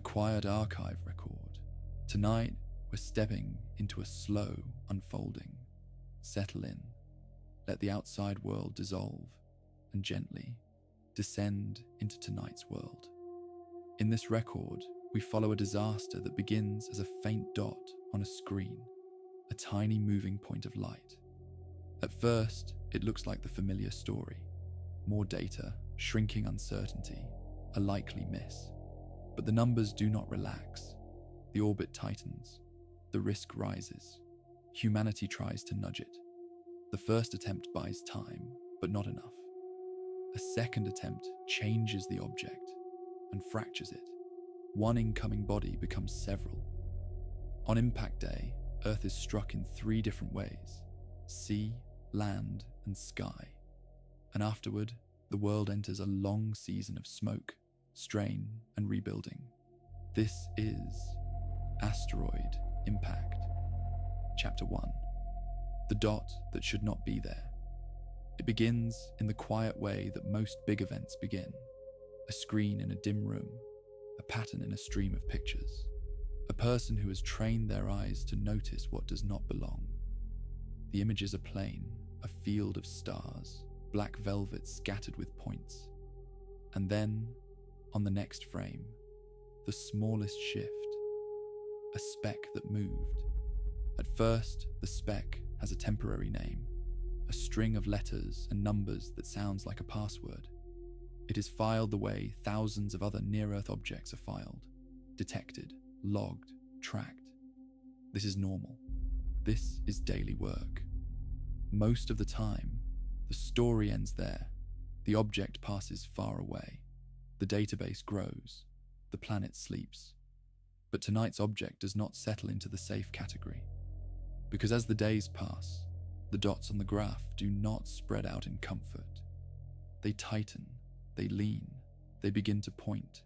quiet archive record. Tonight, we're stepping into a slow unfolding. Settle in, let the outside world dissolve, and gently descend into tonight's world. In this record, we follow a disaster that begins as a faint dot on a screen, a tiny moving point of light. At first, it looks like the familiar story. More data, shrinking uncertainty, a likely miss. But the numbers do not relax. The orbit tightens. The risk rises. Humanity tries to nudge it. The first attempt buys time, but not enough. A second attempt changes the object and fractures it. One incoming body becomes several. On impact day, Earth is struck in 3 different ways: sea, land, and sky. And afterward, the world enters a long season of smoke, strain, and rebuilding. This is Asteroid Impact. Chapter 1. The dot that should not be there. It begins in the quiet way that most big events begin. A screen in a dim room, a pattern in a stream of pictures. A person who has trained their eyes to notice what does not belong. The images are plain, a field of stars, black velvet scattered with points. And then, on the next frame, the smallest shift, a speck that moved. At first, the speck has a temporary name, a string of letters and numbers that sounds like a password. It is filed the way thousands of other near-Earth objects are filed, detected, logged, tracked. This is normal. This is daily work. Most of the time, the story ends there. The object passes far away. The database grows. The planet sleeps. But tonight's object does not settle into the safe category. Because as the days pass, the dots on the graph do not spread out in comfort. They tighten, they lean, they begin to point.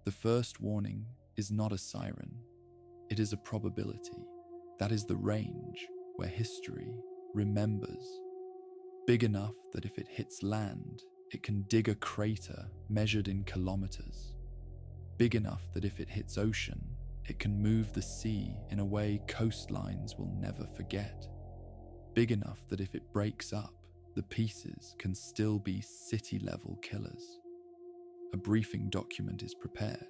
The first warning is not a siren. It is a probability. That is the range where history remembers. Big enough that if it hits land, it can dig a crater measured in kilometers. Big enough that if it hits ocean, it can move the sea in a way coastlines will never forget. Big enough that if it breaks up, the pieces can still be city-level killers. A briefing document is prepared.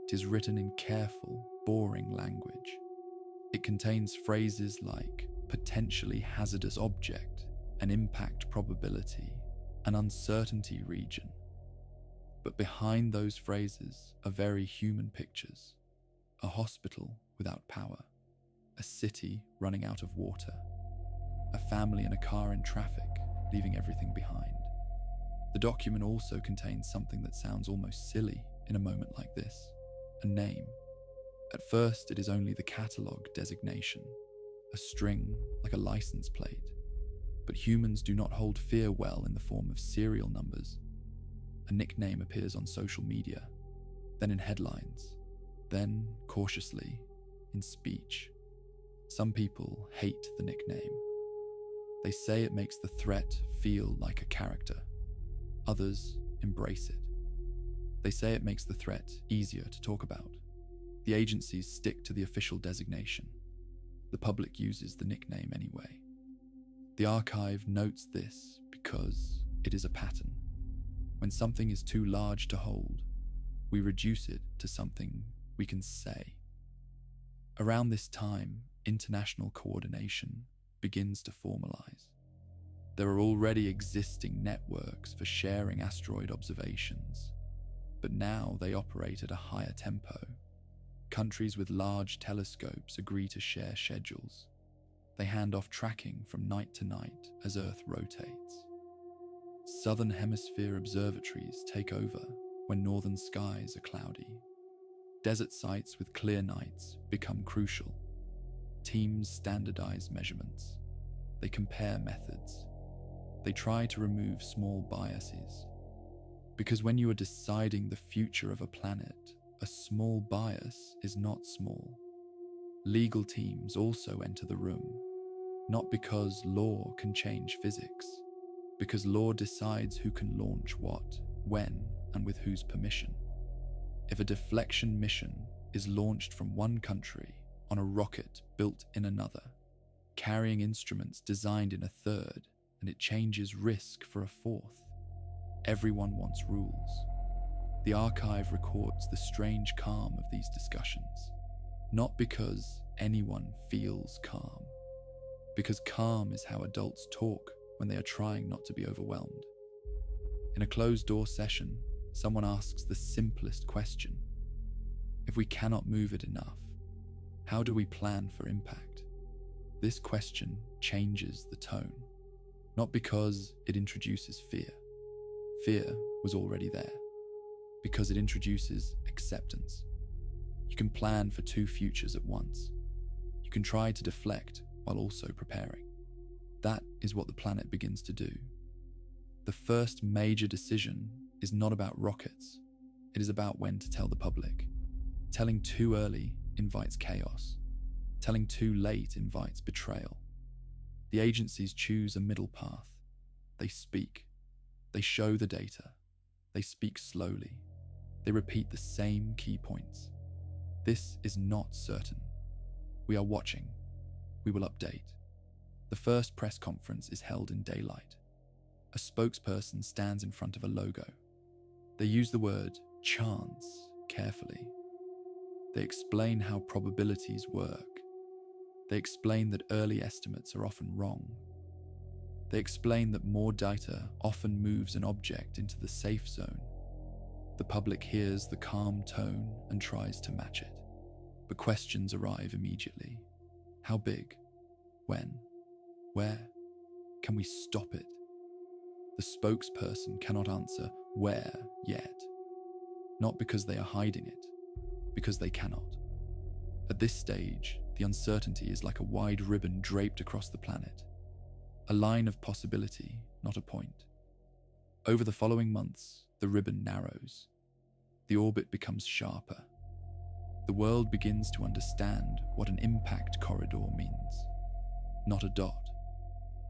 It is written in careful, boring language. It contains phrases like potentially hazardous object, an impact probability, an uncertainty region. But behind those phrases are very human pictures. A hospital without power, a city running out of water, a family in a car in traffic, leaving everything behind. The document also contains something that sounds almost silly in a moment like this, a name. At first, it is only the catalogue designation, a string like a license plate. But humans do not hold fear well in the form of serial numbers. A nickname appears on social media, then in headlines, then, cautiously, in speech. Some people hate the nickname. They say it makes the threat feel like a character. Others embrace it. They say it makes the threat easier to talk about. The agencies stick to the official designation. The public uses the nickname anyway. The archive notes this because it is a pattern. When something is too large to hold, we reduce it to something we can say. Around this time, international coordination begins to formalize. There are already existing networks for sharing asteroid observations, but now they operate at a higher tempo. Countries with large telescopes agree to share schedules. They hand off tracking from night to night as Earth rotates. Southern Hemisphere observatories take over when northern skies are cloudy. Desert sites with clear nights become crucial. Teams standardize measurements. They compare methods. They try to remove small biases. Because when you are deciding the future of a planet, a small bias is not small. Legal teams also enter the room, not because law can change physics, because law decides who can launch what, when, and with whose permission. If a deflection mission is launched from one country on a rocket built in another, carrying instruments designed in a third, and it changes risk for a fourth, everyone wants rules. The archive records the strange calm of these discussions, not because anyone feels calm, because calm is how adults talk when they are trying not to be overwhelmed. In a closed-door session, someone asks the simplest question: if we cannot move it enough, how do we plan for impact? This question changes the tone, not because it introduces fear. Fear was already there, because it introduces acceptance. You can plan for two futures at once. You can try to deflect while also preparing. That is what the planet begins to do. The first major decision is not about rockets. It is about when to tell the public. Telling too early invites chaos. Telling too late invites betrayal. The agencies choose a middle path. They speak. They show the data. They speak slowly. They repeat the same key points. This is not certain. We are watching. We will update. The first press conference is held in daylight. A spokesperson stands in front of a logo. They use the word chance carefully. They explain how probabilities work. They explain that early estimates are often wrong. They explain that more data often moves an object into the safe zone. The public hears the calm tone and tries to match it. But questions arrive immediately. How big? When? Where? Can we stop it? The spokesperson cannot answer where yet. Not because they are hiding it, because they cannot. At this stage, the uncertainty is like a wide ribbon draped across the planet. A line of possibility, not a point. Over the following months, the ribbon narrows. The orbit becomes sharper. The world begins to understand what an impact corridor means. Not a dot,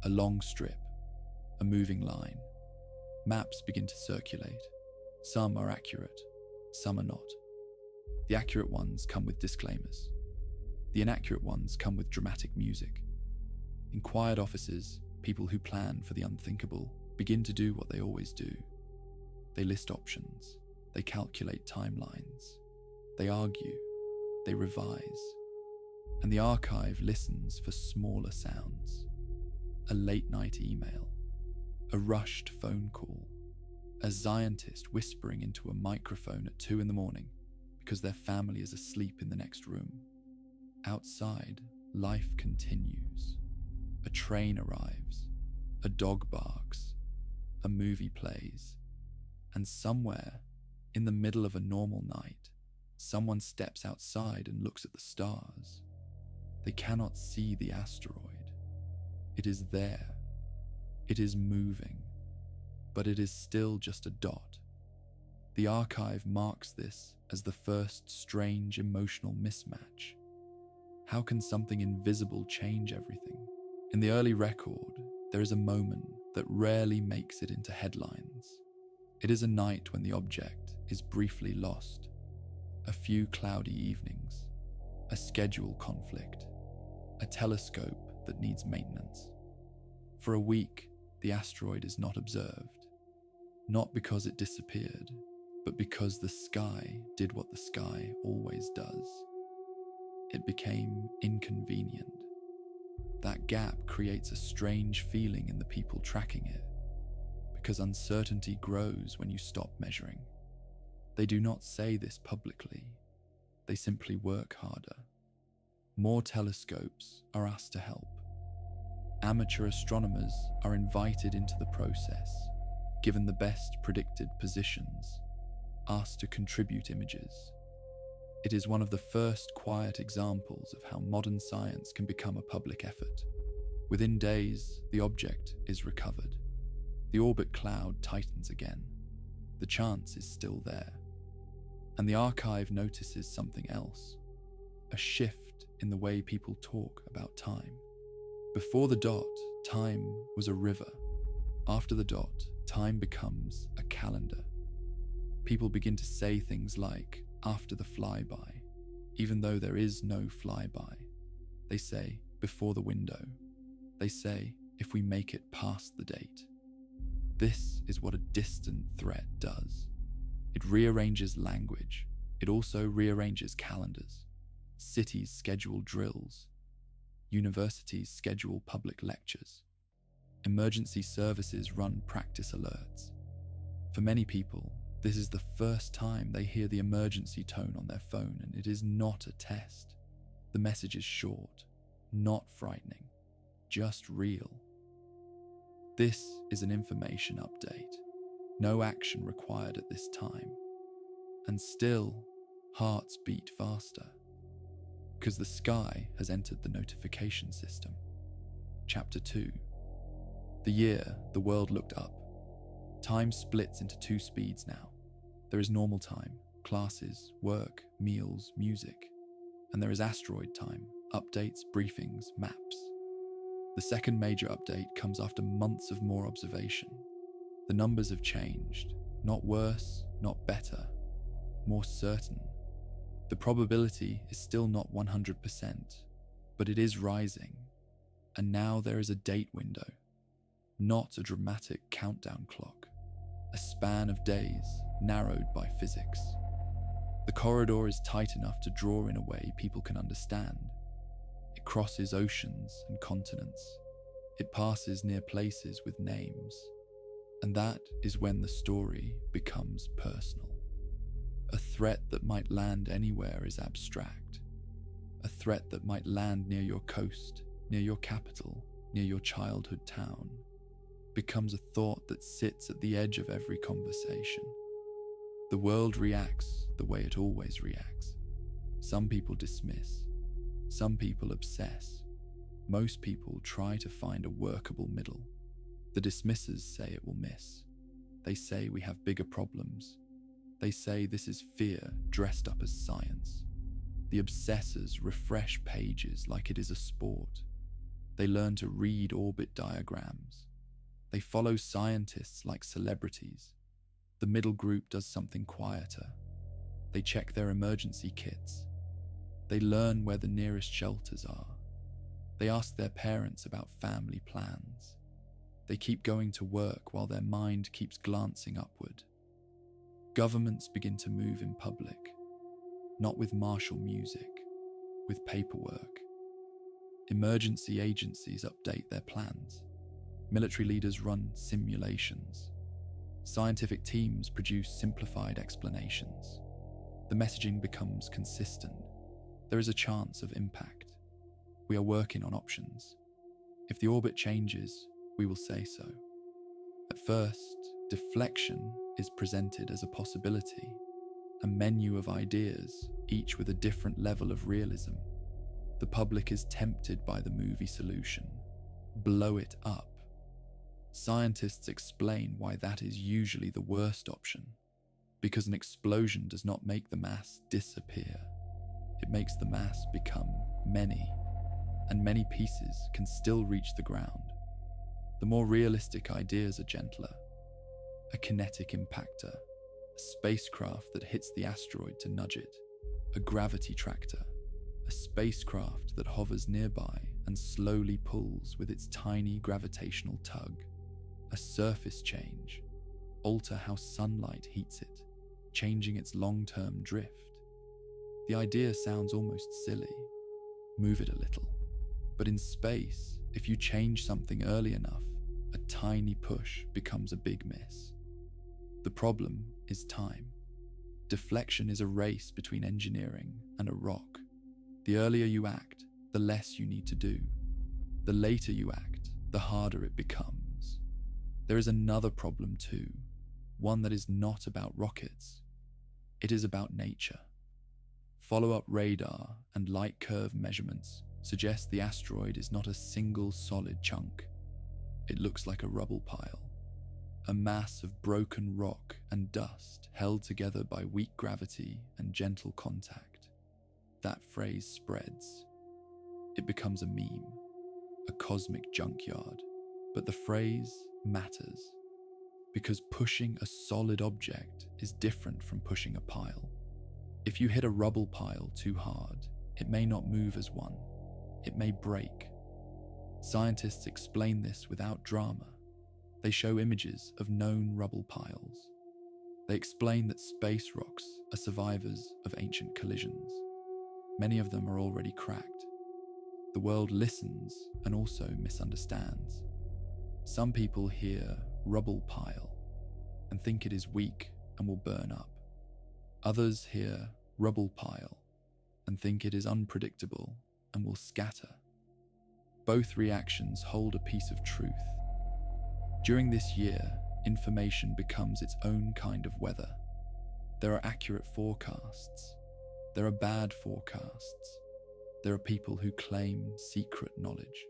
a long strip, a moving line. Maps begin to circulate. Some are accurate, some are not. The accurate ones come with disclaimers. The inaccurate ones come with dramatic music. In quiet offices, people who plan for the unthinkable begin to do what they always do. They list options. They calculate timelines. They argue. They revise. And the archive listens for smaller sounds. A late-night email. A rushed phone call. A scientist whispering into a microphone at 2 a.m. because their family is asleep in the next room. Outside, life continues. A train arrives. A dog barks. A movie plays. And somewhere, in the middle of a normal night, someone steps outside and looks at the stars. They cannot see the asteroid. It is there. It is moving. But it is still just a dot. The archive marks this as the first strange emotional mismatch. How can something invisible change everything? In the early record, there is a moment that rarely makes it into headlines. It is a night when the object is briefly lost. A few cloudy evenings. A schedule conflict. A telescope that needs maintenance. For a week, the asteroid is not observed. Not because it disappeared, but because the sky did what the sky always does. It became inconvenient. That gap creates a strange feeling in the people tracking it, because uncertainty grows when you stop measuring. They do not say this publicly. They simply work harder. More telescopes are asked to help. Amateur astronomers are invited into the process, given the best predicted positions, asked to contribute images. It is one of the first quiet examples of how modern science can become a public effort. Within days, the object is recovered. The orbit cloud tightens again. The chance is still there. And the archive notices something else, a shift in the way people talk about time. Before the dot, time was a river. After the dot, time becomes a calendar. People begin to say things like, after the flyby, even though there is no flyby. They say, before the window. They say, if we make it past the date. This is what a distant threat does. It rearranges language. It also rearranges calendars. Cities schedule drills. Universities schedule public lectures. Emergency services run practice alerts. For many people, this is the first time they hear the emergency tone on their phone, and it is not a test. The message is short, not frightening, just real. This is an information update. No action required at this time. And still, hearts beat faster. Because the sky has entered the notification system. Chapter 2. The year the world looked up. Time splits into 2 speeds now. There is normal time, classes, work, meals, music. And there is asteroid time, updates, briefings, maps. The second major update comes after months of more observation. The numbers have changed, not worse, not better, more certain. The probability is still not 100%, but it is rising. And now there is a date window, not a dramatic countdown clock, a span of days narrowed by physics. The corridor is tight enough to draw in a way people can understand. It crosses oceans and continents. It passes near places with names. And that is when the story becomes personal. A threat that might land anywhere is abstract. A threat that might land near your coast, near your capital, near your childhood town, becomes a thought that sits at the edge of every conversation. The world reacts the way it always reacts. Some people dismiss. Some people obsess. Most people try to find a workable middle. The dismissers say it will miss. They say we have bigger problems. They say this is fear dressed up as science. The obsessors refresh pages like it is a sport. They learn to read orbit diagrams. They follow scientists like celebrities. The middle group does something quieter. They check their emergency kits. They learn where the nearest shelters are. They ask their parents about family plans. They keep going to work while their mind keeps glancing upward. Governments begin to move in public, not with martial music, with paperwork. Emergency agencies update their plans. Military leaders run simulations. Scientific teams produce simplified explanations. The messaging becomes consistent. There is a chance of impact. We are working on options. If the orbit changes, we will say so. At first, deflection is presented as a possibility, a menu of ideas, each with a different level of realism. The public is tempted by the movie solution. Blow it up. Scientists explain why that is usually the worst option, because an explosion does not make the mass disappear. It makes the mass become many, and many pieces can still reach the ground. The more realistic ideas are gentler. A kinetic impactor, a spacecraft that hits the asteroid to nudge it, a gravity tractor, a spacecraft that hovers nearby and slowly pulls with its tiny gravitational tug, a surface change, alter how sunlight heats it, changing its long-term drift. The idea sounds almost silly. Move it a little. But in space, if you change something early enough, a tiny push becomes a big miss. The problem is time. Deflection is a race between engineering and a rock. The earlier you act, the less you need to do. The later you act, the harder it becomes. There is another problem too, one that is not about rockets. It is about nature. Follow-up radar and light curve measurements suggest the asteroid is not a single solid chunk. It looks like a rubble pile, a mass of broken rock and dust held together by weak gravity and gentle contact. That phrase spreads. It becomes a meme, a cosmic junkyard. But the phrase matters, because pushing a solid object is different from pushing a pile. If you hit a rubble pile too hard, it may not move as one, it may break. Scientists explain this without drama. They show images of known rubble piles. They explain that space rocks are survivors of ancient collisions. Many of them are already cracked. The world listens and also misunderstands. Some people hear rubble pile and think it is weak and will burn up. Others hear rubble pile and think it is unpredictable and will scatter. Both reactions hold a piece of truth. During this year, information becomes its own kind of weather. There are accurate forecasts. There are bad forecasts. There are people who claim secret knowledge.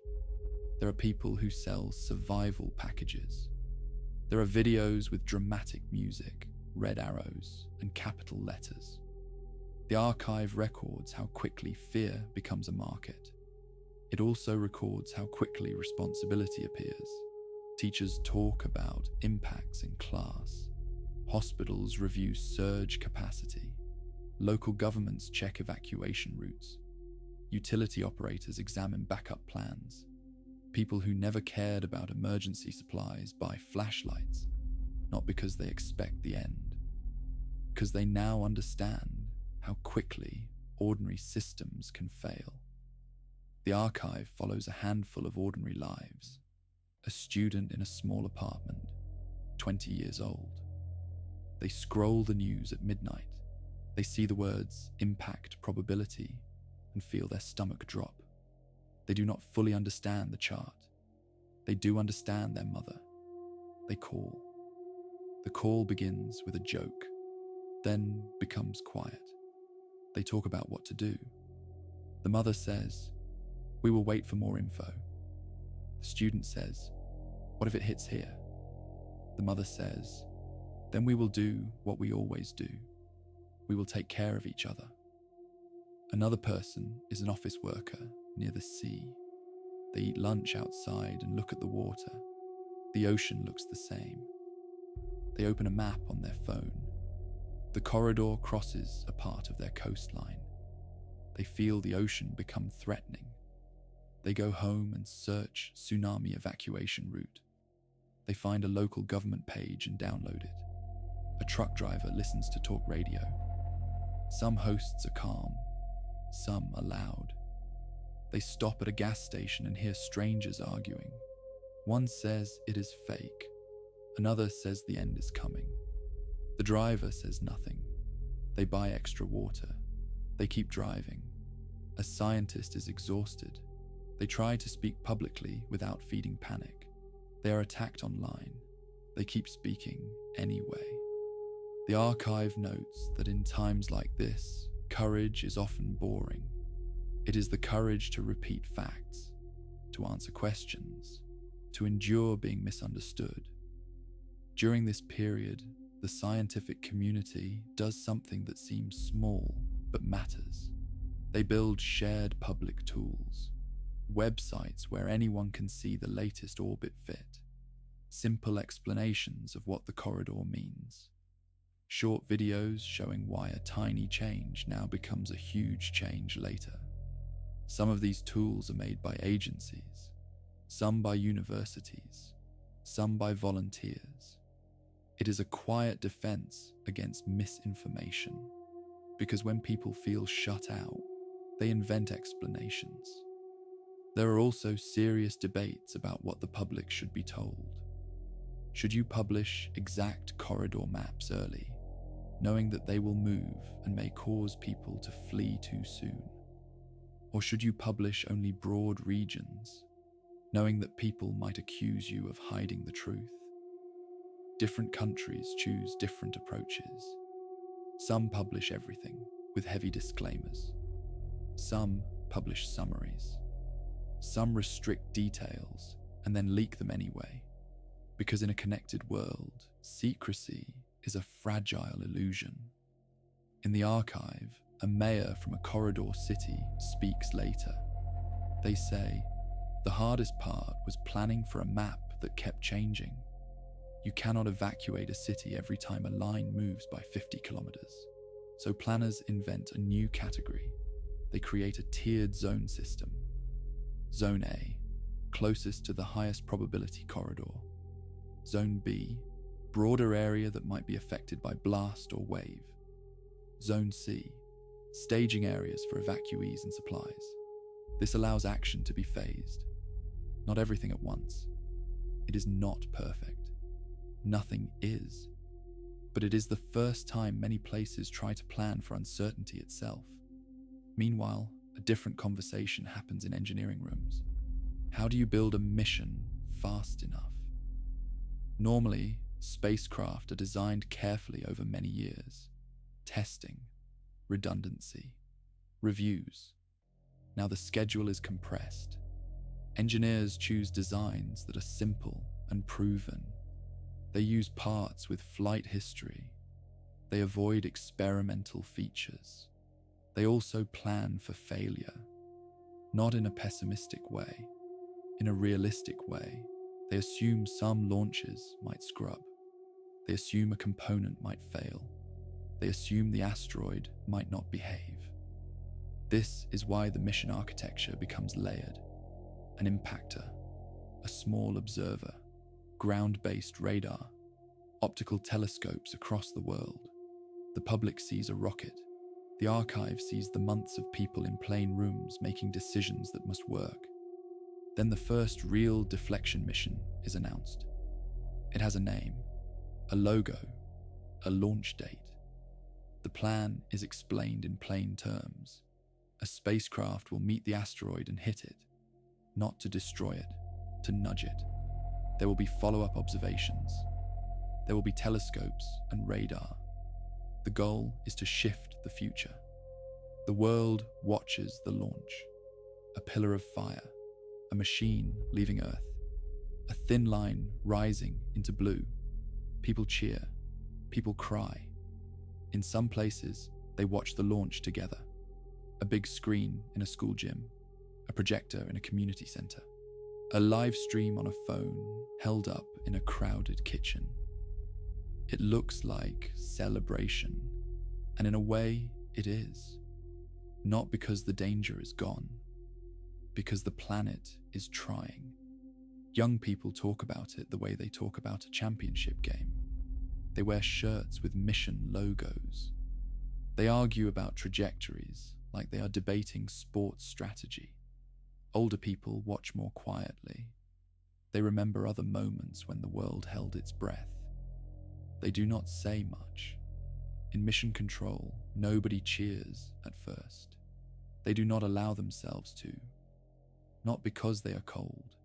There are people who sell survival packages. There are videos with dramatic music, red arrows, and capital letters. The archive records how quickly fear becomes a market. It also records how quickly responsibility appears. Teachers talk about impacts in class. Hospitals review surge capacity. Local governments check evacuation routes. Utility operators examine backup plans. People who never cared about emergency supplies buy flashlights, not because they expect the end, because they now understand how quickly ordinary systems can fail. The archive follows a handful of ordinary lives. A student in a small apartment, 20 years old. They scroll the news at midnight. They see the words impact probability and feel their stomach drop. They do not fully understand the chart. They do understand their mother. They call. The call begins with a joke, then becomes quiet. They talk about what to do. The mother says, "We will wait for more info." The student says, "What if it hits here?" The mother says, "Then we will do what we always do. We will take care of each other." Another person is an office worker near the sea. They eat lunch outside and look at the water. The ocean looks the same. They open a map on their phone. The corridor crosses a part of their coastline. They feel the ocean become threatening. They go home and search tsunami evacuation route. They find a local government page and download it. A truck driver listens to talk radio. Some hosts are calm, some are loud. They stop at a gas station and hear strangers arguing. One says it is fake. Another says the end is coming. The driver says nothing. They buy extra water. They keep driving. A scientist is exhausted. They try to speak publicly without feeding panic. They are attacked online. They keep speaking anyway. The archive notes that in times like this, courage is often boring. It is the courage to repeat facts, to answer questions, to endure being misunderstood. During this period, the scientific community does something that seems small but matters. They build shared public tools, websites where anyone can see the latest orbit fit, simple explanations of what the corridor means, short videos showing why a tiny change now becomes a huge change later. Some of these tools are made by agencies, some by universities, some by volunteers. It is a quiet defense against misinformation, because when people feel shut out, they invent explanations. There are also serious debates about what the public should be told. Should you publish exact corridor maps early, knowing that they will move and may cause people to flee too soon? Or should you publish only broad regions, knowing that people might accuse you of hiding the truth? Different countries choose different approaches. Some publish everything with heavy disclaimers. Some publish summaries. Some restrict details and then leak them anyway, because in a connected world, secrecy is a fragile illusion. In the archive, a mayor from a corridor city speaks later. They say, "The hardest part was planning for a map that kept changing. You cannot evacuate a city every time a line moves by 50 kilometers. So planners invent a new category. They create a tiered zone system. Zone A, closest to the highest probability corridor. Zone B, broader area that might be affected by blast or wave. Zone C, staging areas for evacuees and supplies. This allows action to be phased. Not everything at once. It is not perfect. Nothing is. But it is the first time many places try to plan for uncertainty itself. Meanwhile, a different conversation happens in engineering rooms. How do you build a mission fast enough? Normally, spacecraft are designed carefully over many years. Testing, redundancy, reviews. Now the schedule is compressed. Engineers choose designs that are simple and proven. They use parts with flight history. They avoid experimental features. They also plan for failure, not in a pessimistic way, in a realistic way. They assume some launches might scrub. They assume a component might fail. They assume the asteroid might not behave. This is why the mission architecture becomes layered. An impactor, a small observer, ground-based radar, optical telescopes across the world. The public sees a rocket. The archive sees the months of people in plain rooms making decisions that must work. Then the first real deflection mission is announced. It has a name, a logo, a launch date. The plan is explained in plain terms. A spacecraft will meet the asteroid and hit it, not to destroy it, to nudge it. There will be follow-up observations. There will be telescopes and radar. The goal is to shift the future. The world watches the launch. A pillar of fire, a machine leaving Earth, a thin line rising into blue. People cheer, people cry. In some places, they watch the launch together. A big screen in a school gym, a projector in a community center, a live stream on a phone held up in a crowded kitchen. It looks like celebration, and in a way, it is. Not because the danger is gone, because the planet is trying. Young people talk about it the way they talk about a championship game. They wear shirts with mission logos. They argue about trajectories like they are debating sports strategy. Older people watch more quietly. They remember other moments when the world held its breath. They do not say much. In mission control, nobody cheers at first. They do not allow themselves to. Not because they are cold,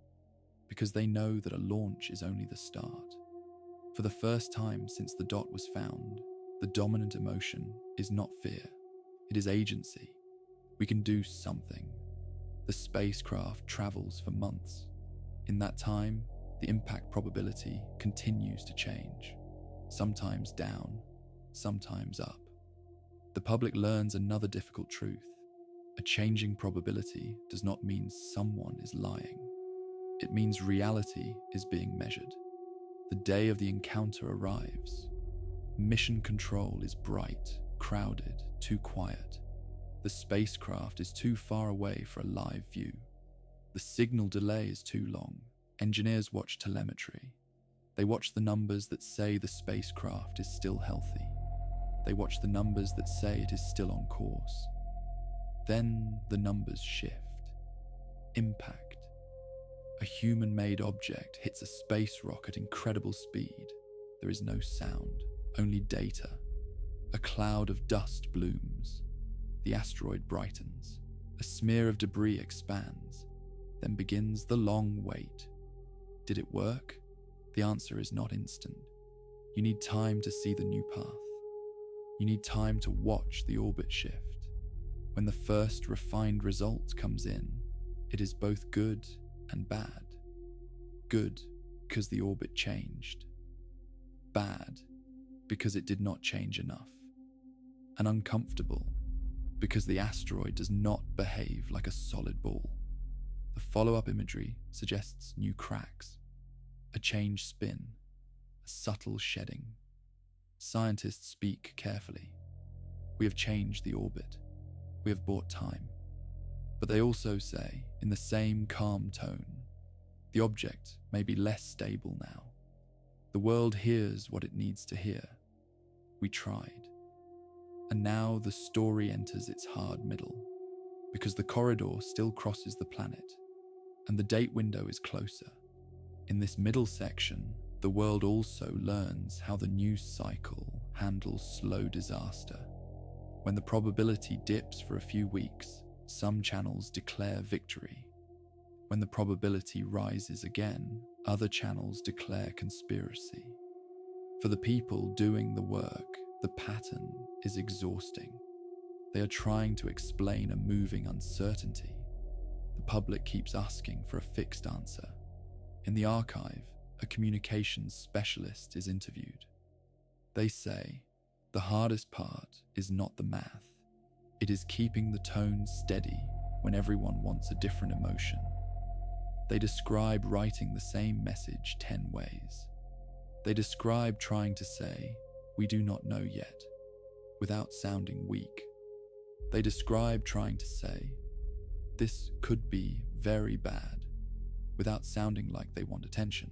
because they know that a launch is only the start. For the first time since the dot was found, the dominant emotion is not fear, it is agency. We can do something. The spacecraft travels for months. In that time, the impact probability continues to change, sometimes down, sometimes up. The public learns another difficult truth. A changing probability does not mean someone is lying. It means reality is being measured. The day of the encounter arrives. Mission control is bright, crowded, too quiet. The spacecraft is too far away for a live view. The signal delay is too long. Engineers watch telemetry. They watch the numbers that say the spacecraft is still healthy. They watch the numbers that say it is still on course. Then the numbers shift. Impact. A human-made object hits a space rock at incredible speed. There is no sound, only data. A cloud of dust blooms. The asteroid brightens. A smear of debris expands. Then begins the long wait. Did it work? The answer is not instant. You need time to see the new path. You need time to watch the orbit shift. When the first refined result comes in, it is both good and bad. Good because the orbit changed. Bad because it did not change enough. And uncomfortable because the asteroid does not behave like a solid ball. The follow-up imagery suggests new cracks, a changed spin, a subtle shedding. Scientists speak carefully. We have changed the orbit. We have bought time. But they also say, in the same calm tone, the object may be less stable now. The world hears what it needs to hear. We tried. And now the story enters its hard middle, because the corridor still crosses the planet, and the date window is closer. In this middle section, the world also learns how the news cycle handles slow disaster. When the probability dips for a few weeks, some channels declare victory. When the probability rises again, other channels declare conspiracy. For the people doing the work, the pattern is exhausting. They are trying to explain a moving uncertainty. The public keeps asking for a fixed answer. In the archive, a communications specialist is interviewed. They say, the hardest part is not the math. It is keeping the tone steady when everyone wants a different emotion. They describe writing the same message 10 ways. They describe trying to say, we do not know yet, without sounding weak. They describe trying to say, this could be very bad, without sounding like they want attention.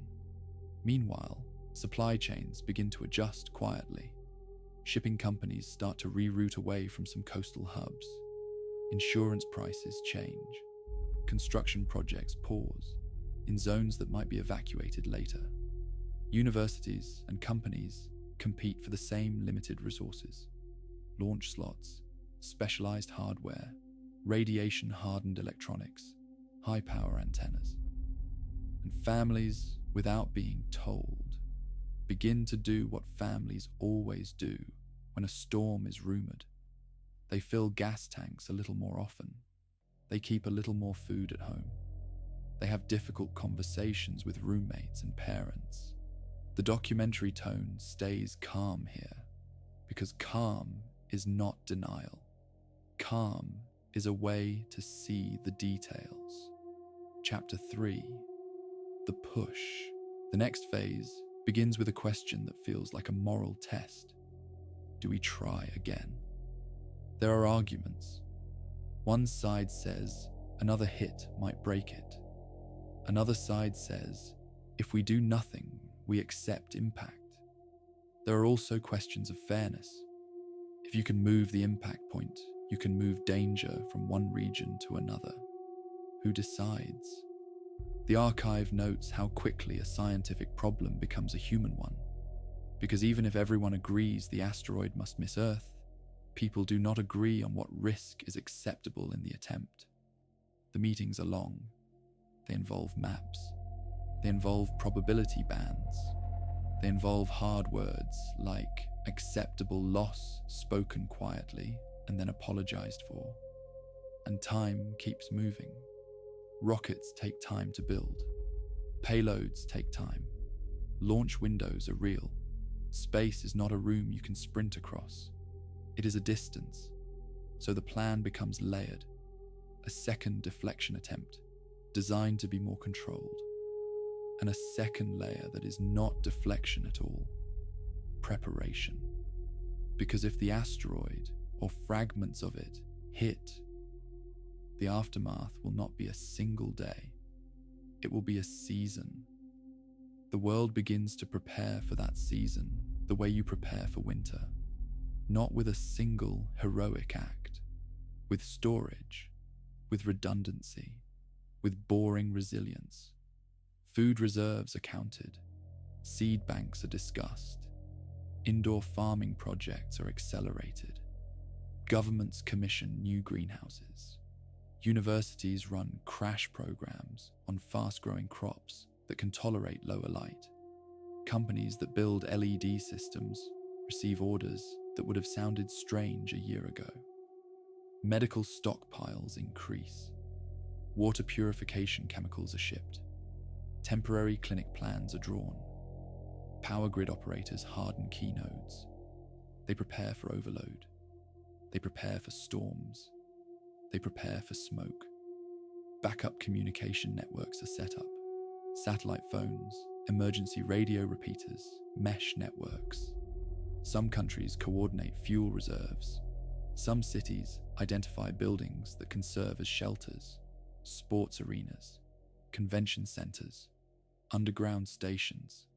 Meanwhile, supply chains begin to adjust quietly. Shipping companies start to reroute away from some coastal hubs. Insurance prices change. Construction projects pause in zones that might be evacuated later. Universities and companies compete for the same limited resources: launch slots, specialized hardware, radiation-hardened electronics, high-power antennas. And families, without being told, begin to do what families always do when a storm is rumored. They fill gas tanks a little more often. They keep a little more food at home. They have difficult conversations with roommates and parents. The documentary tone stays calm here, because calm is not denial. Calm is a way to see the details. Chapter 3, the push. The next phase begins with a question that feels like a moral test. Do we try again? There are arguments. One side says another hit might break it. Another side says if we do nothing, we accept impact. There are also questions of fairness. If you can move the impact point, you can move danger from one region to another. Who decides? The archive notes how quickly a scientific problem becomes a human one. Because even if everyone agrees the asteroid must miss Earth, people do not agree on what risk is acceptable in the attempt. The meetings are long. They involve maps. They involve probability bands. They involve hard words like acceptable loss spoken quietly and then apologized for. And time keeps moving. Rockets take time to build. Payloads take time. Launch windows are real. Space is not a room you can sprint across. It is a distance. So the plan becomes layered. A second deflection attempt, designed to be more controlled. And a second layer that is not deflection at all. Preparation. Because if the asteroid, or fragments of it, hit, the aftermath will not be a single day. It will be a season. The world begins to prepare for that season the way you prepare for winter. Not with a single heroic act, with storage, with redundancy, with boring resilience. Food reserves are counted. Seed banks are discussed. Indoor farming projects are accelerated. Governments commission new greenhouses. Universities run crash programs on fast-growing crops that can tolerate lower light. Companies that build LED systems receive orders that would have sounded strange a year ago. Medical stockpiles increase. Water purification chemicals are shipped. Temporary clinic plans are drawn. Power grid operators harden key nodes. They prepare for overload. They prepare for storms. They prepare for smoke. Backup communication networks are set up. Satellite phones, emergency radio repeaters, mesh networks. Some countries coordinate fuel reserves. Some cities identify buildings that can serve as shelters, sports arenas, convention centers, underground stations.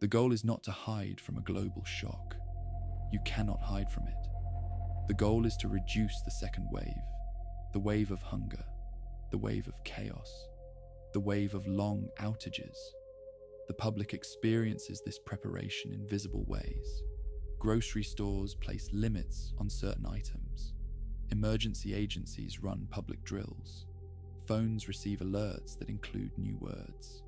The goal is not to hide from a global shock. You cannot hide from it. The goal is to reduce the second wave, the wave of hunger, the wave of chaos, the wave of long outages. The public experiences this preparation in visible ways. Grocery stores place limits on certain items. Emergency agencies run public drills. Phones receive alerts that include new words.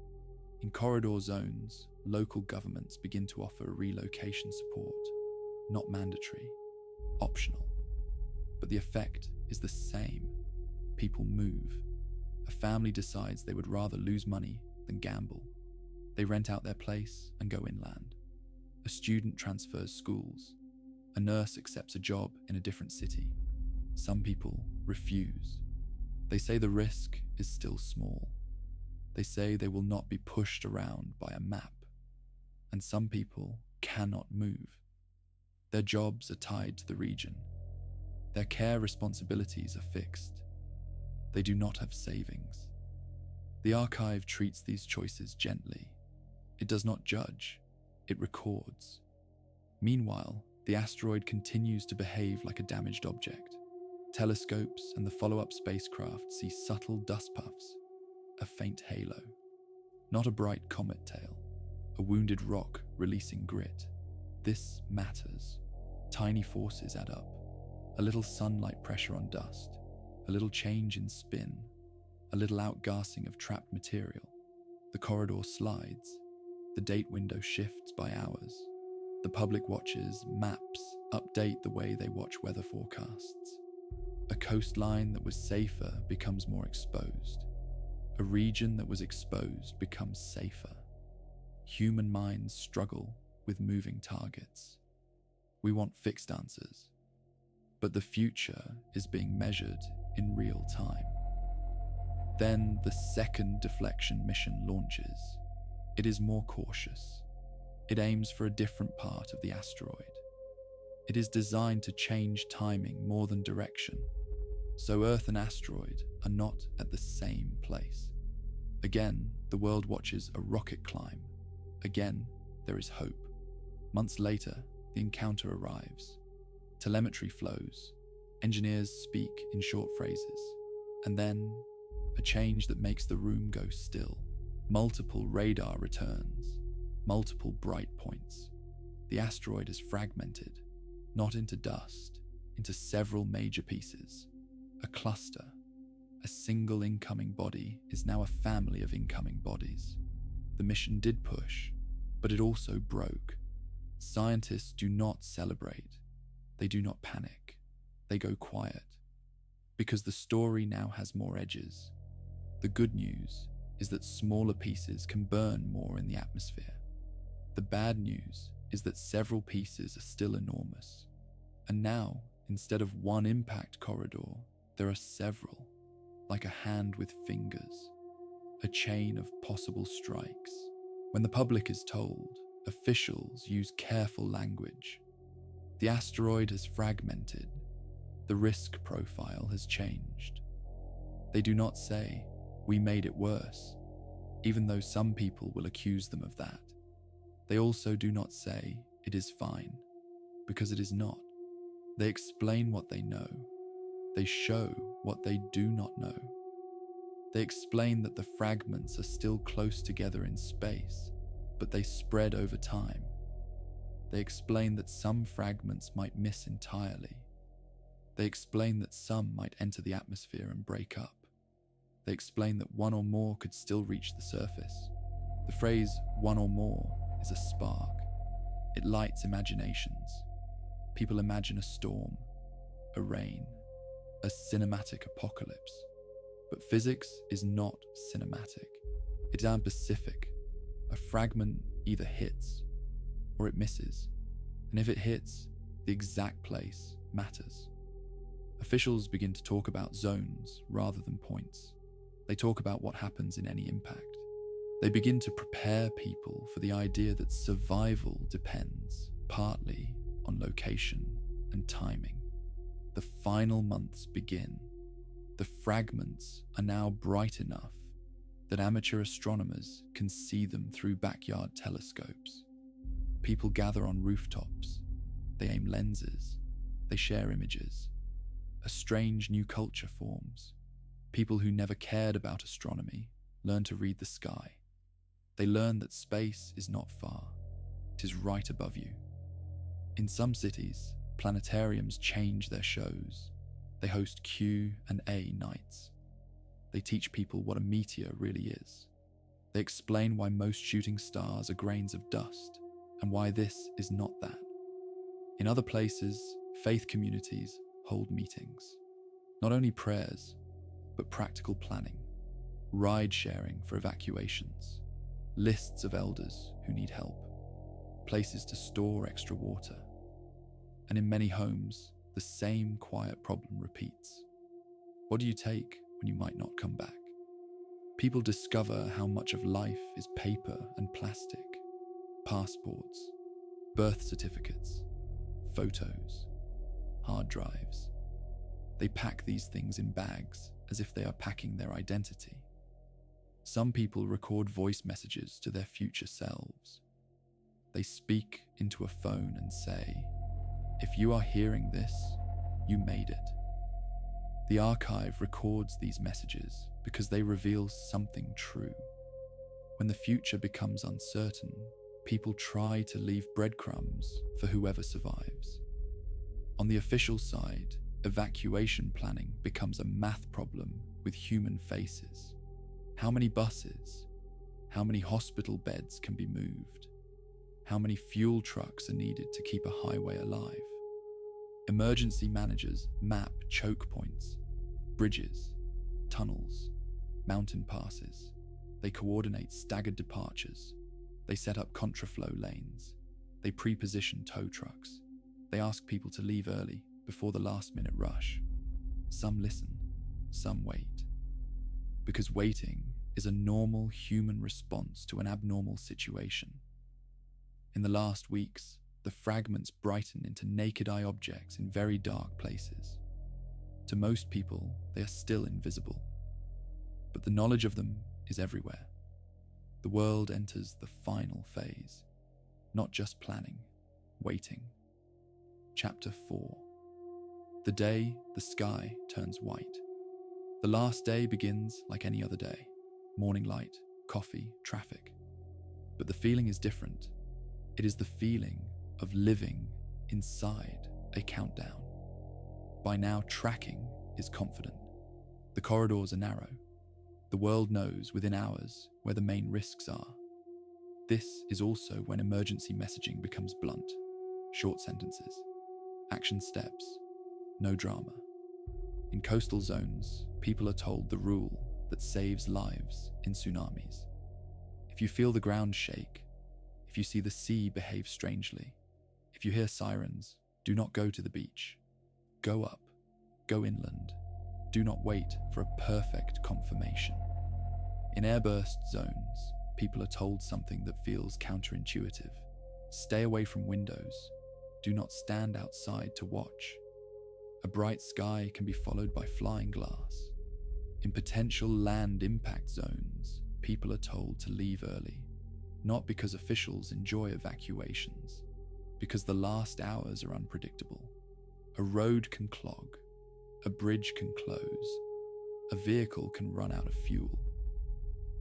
In corridor zones, local governments begin to offer relocation support, not mandatory, optional. But the effect is the same. People move. A family decides they would rather lose money than gamble. They rent out their place and go inland. A student transfers schools. A nurse accepts a job in a different city. Some people refuse. They say the risk is still small. They say they will not be pushed around by a map. And some people cannot move. Their jobs are tied to the region. Their care responsibilities are fixed. They do not have savings. The archive treats these choices gently. It does not judge. It records. Meanwhile, the asteroid continues to behave like a damaged object. Telescopes and the follow-up spacecraft see subtle dust puffs, a faint halo. Not a bright comet tail, a wounded rock releasing grit. This matters. Tiny forces add up. A little sunlight pressure on dust, a little change in spin, a little outgassing of trapped material. The corridor slides. The date window shifts by hours. The public watches maps update the way they watch weather forecasts. A coastline that was safer becomes more exposed. A region that was exposed becomes safer. Human minds struggle with moving targets. We want fixed answers, but the future is being measured in real time. Then the second deflection mission launches. It is more cautious. It aims for a different part of the asteroid. It is designed to change timing more than direction, so Earth and asteroid are not at the same place. Again, the world watches a rocket climb. Again, there is hope. Months later, the encounter arrives. Telemetry flows. Engineers speak in short phrases. And then, a change that makes the room go still. Multiple radar returns. Multiple bright points. The asteroid is fragmented, not into dust, into several major pieces. A cluster. A single incoming body is now a family of incoming bodies. The mission did push, but it also broke. Scientists do not celebrate. They do not panic. They go quiet. Because the story now has more edges. The good news is that smaller pieces can burn more in the atmosphere. The bad news is that several pieces are still enormous. And now, instead of one impact corridor, there are several, like a hand with fingers, a chain of possible strikes. When the public is told, officials use careful language. The asteroid has fragmented. The risk profile has changed. They do not say, "We made it worse," even though some people will accuse them of that. They also do not say, "It is fine," because it is not. They explain what they know. They show what they do not know. They explain that the fragments are still close together in space, but they spread over time. They explain that some fragments might miss entirely. They explain that some might enter the atmosphere and break up. They explain that one or more could still reach the surface. The phrase "one or more" is a spark. It lights imaginations. People imagine a storm, a rain, a cinematic apocalypse. But physics is not cinematic. It's unspecific. A fragment either hits or it misses. And if it hits, the exact place matters. Officials begin to talk about zones rather than points. They talk about what happens in any impact. They begin to prepare people for the idea that survival depends partly on location and timing. the final months begin. The fragments are now bright enough that amateur astronomers can see them through backyard telescopes. People gather on rooftops. They aim lenses. They share images. A strange new culture forms. People who never cared about astronomy learn to read the sky. They learn that space is not far. It is right above you. In some cities, planetariums change their shows. They host Q&A nights. They teach people what a meteor really is. They explain why most shooting stars are grains of dust and why this is not that. In other places, faith communities hold meetings. Not only prayers, but practical planning, ride-sharing for evacuations, lists of elders who need help, places to store extra water. And in many homes, the same quiet problem repeats. What do you take when you might not come back? People discover how much of life is paper and plastic, passports, birth certificates, photos, hard drives. They pack these things in bags as if they are packing their identity. Some people record voice messages to their future selves. They speak into a phone and say, "If you are hearing this, you made it." The archive records these messages because they reveal something true. When the future becomes uncertain, people try to leave breadcrumbs for whoever survives. On the official side, evacuation planning becomes a math problem with human faces. How many buses? How many hospital beds can be moved? How many fuel trucks are needed to keep a highway alive? Emergency managers map choke points, bridges, tunnels, mountain passes. They coordinate staggered departures. They set up contraflow lanes. They pre-position tow trucks. They ask people to leave early before the last-minute rush. Some listen, some wait. Because waiting is a normal human response to an abnormal situation. In the last weeks, the fragments brighten into naked-eye objects in very dark places. To most people, they are still invisible. But the knowledge of them is everywhere. The world enters the final phase, not just planning, waiting. Chapter 4. The day the sky turns white. The last day begins like any other day. Morning light, coffee, traffic. But the feeling is different. It is the feeling of living inside a countdown. By now, tracking is confident. The corridors are narrow. The world knows within hours where the main risks are. This is also when emergency messaging becomes blunt. Short sentences. Action steps. No drama. In coastal zones, people are told the rule that saves lives in tsunamis. If you feel the ground shake, if you see the sea behave strangely, if you hear sirens, do not go to the beach. Go up, go inland. Do not wait for a perfect confirmation. In airburst zones, people are told something that feels counterintuitive. Stay away from windows. Do not stand outside to watch. A bright sky can be followed by flying glass. In potential land impact zones, people are told to leave early, not because officials enjoy evacuations, because the last hours are unpredictable. A road can clog, a bridge can close, a vehicle can run out of fuel.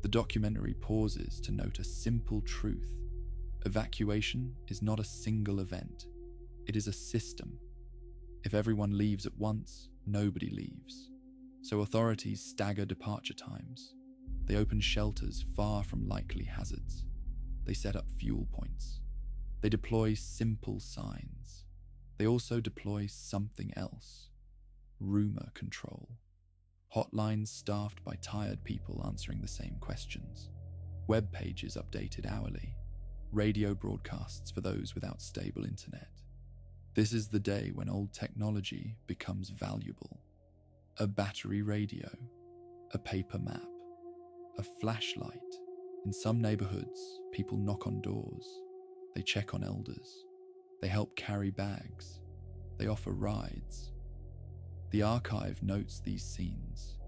The documentary pauses to note a simple truth. Evacuation is not a single event. It is a system. If everyone leaves at once, nobody leaves. So authorities stagger departure times. They open shelters far from likely hazards. They set up fuel points. They deploy simple signs. They also deploy something else. Rumor control. Hotlines staffed by tired people answering the same questions. Web pages updated hourly. Radio broadcasts for those without stable internet. This is the day when old technology becomes valuable. A battery radio, a paper map, a flashlight. In some neighborhoods, people knock on doors. They check on elders. They help carry bags. They offer rides. The archive notes these scenes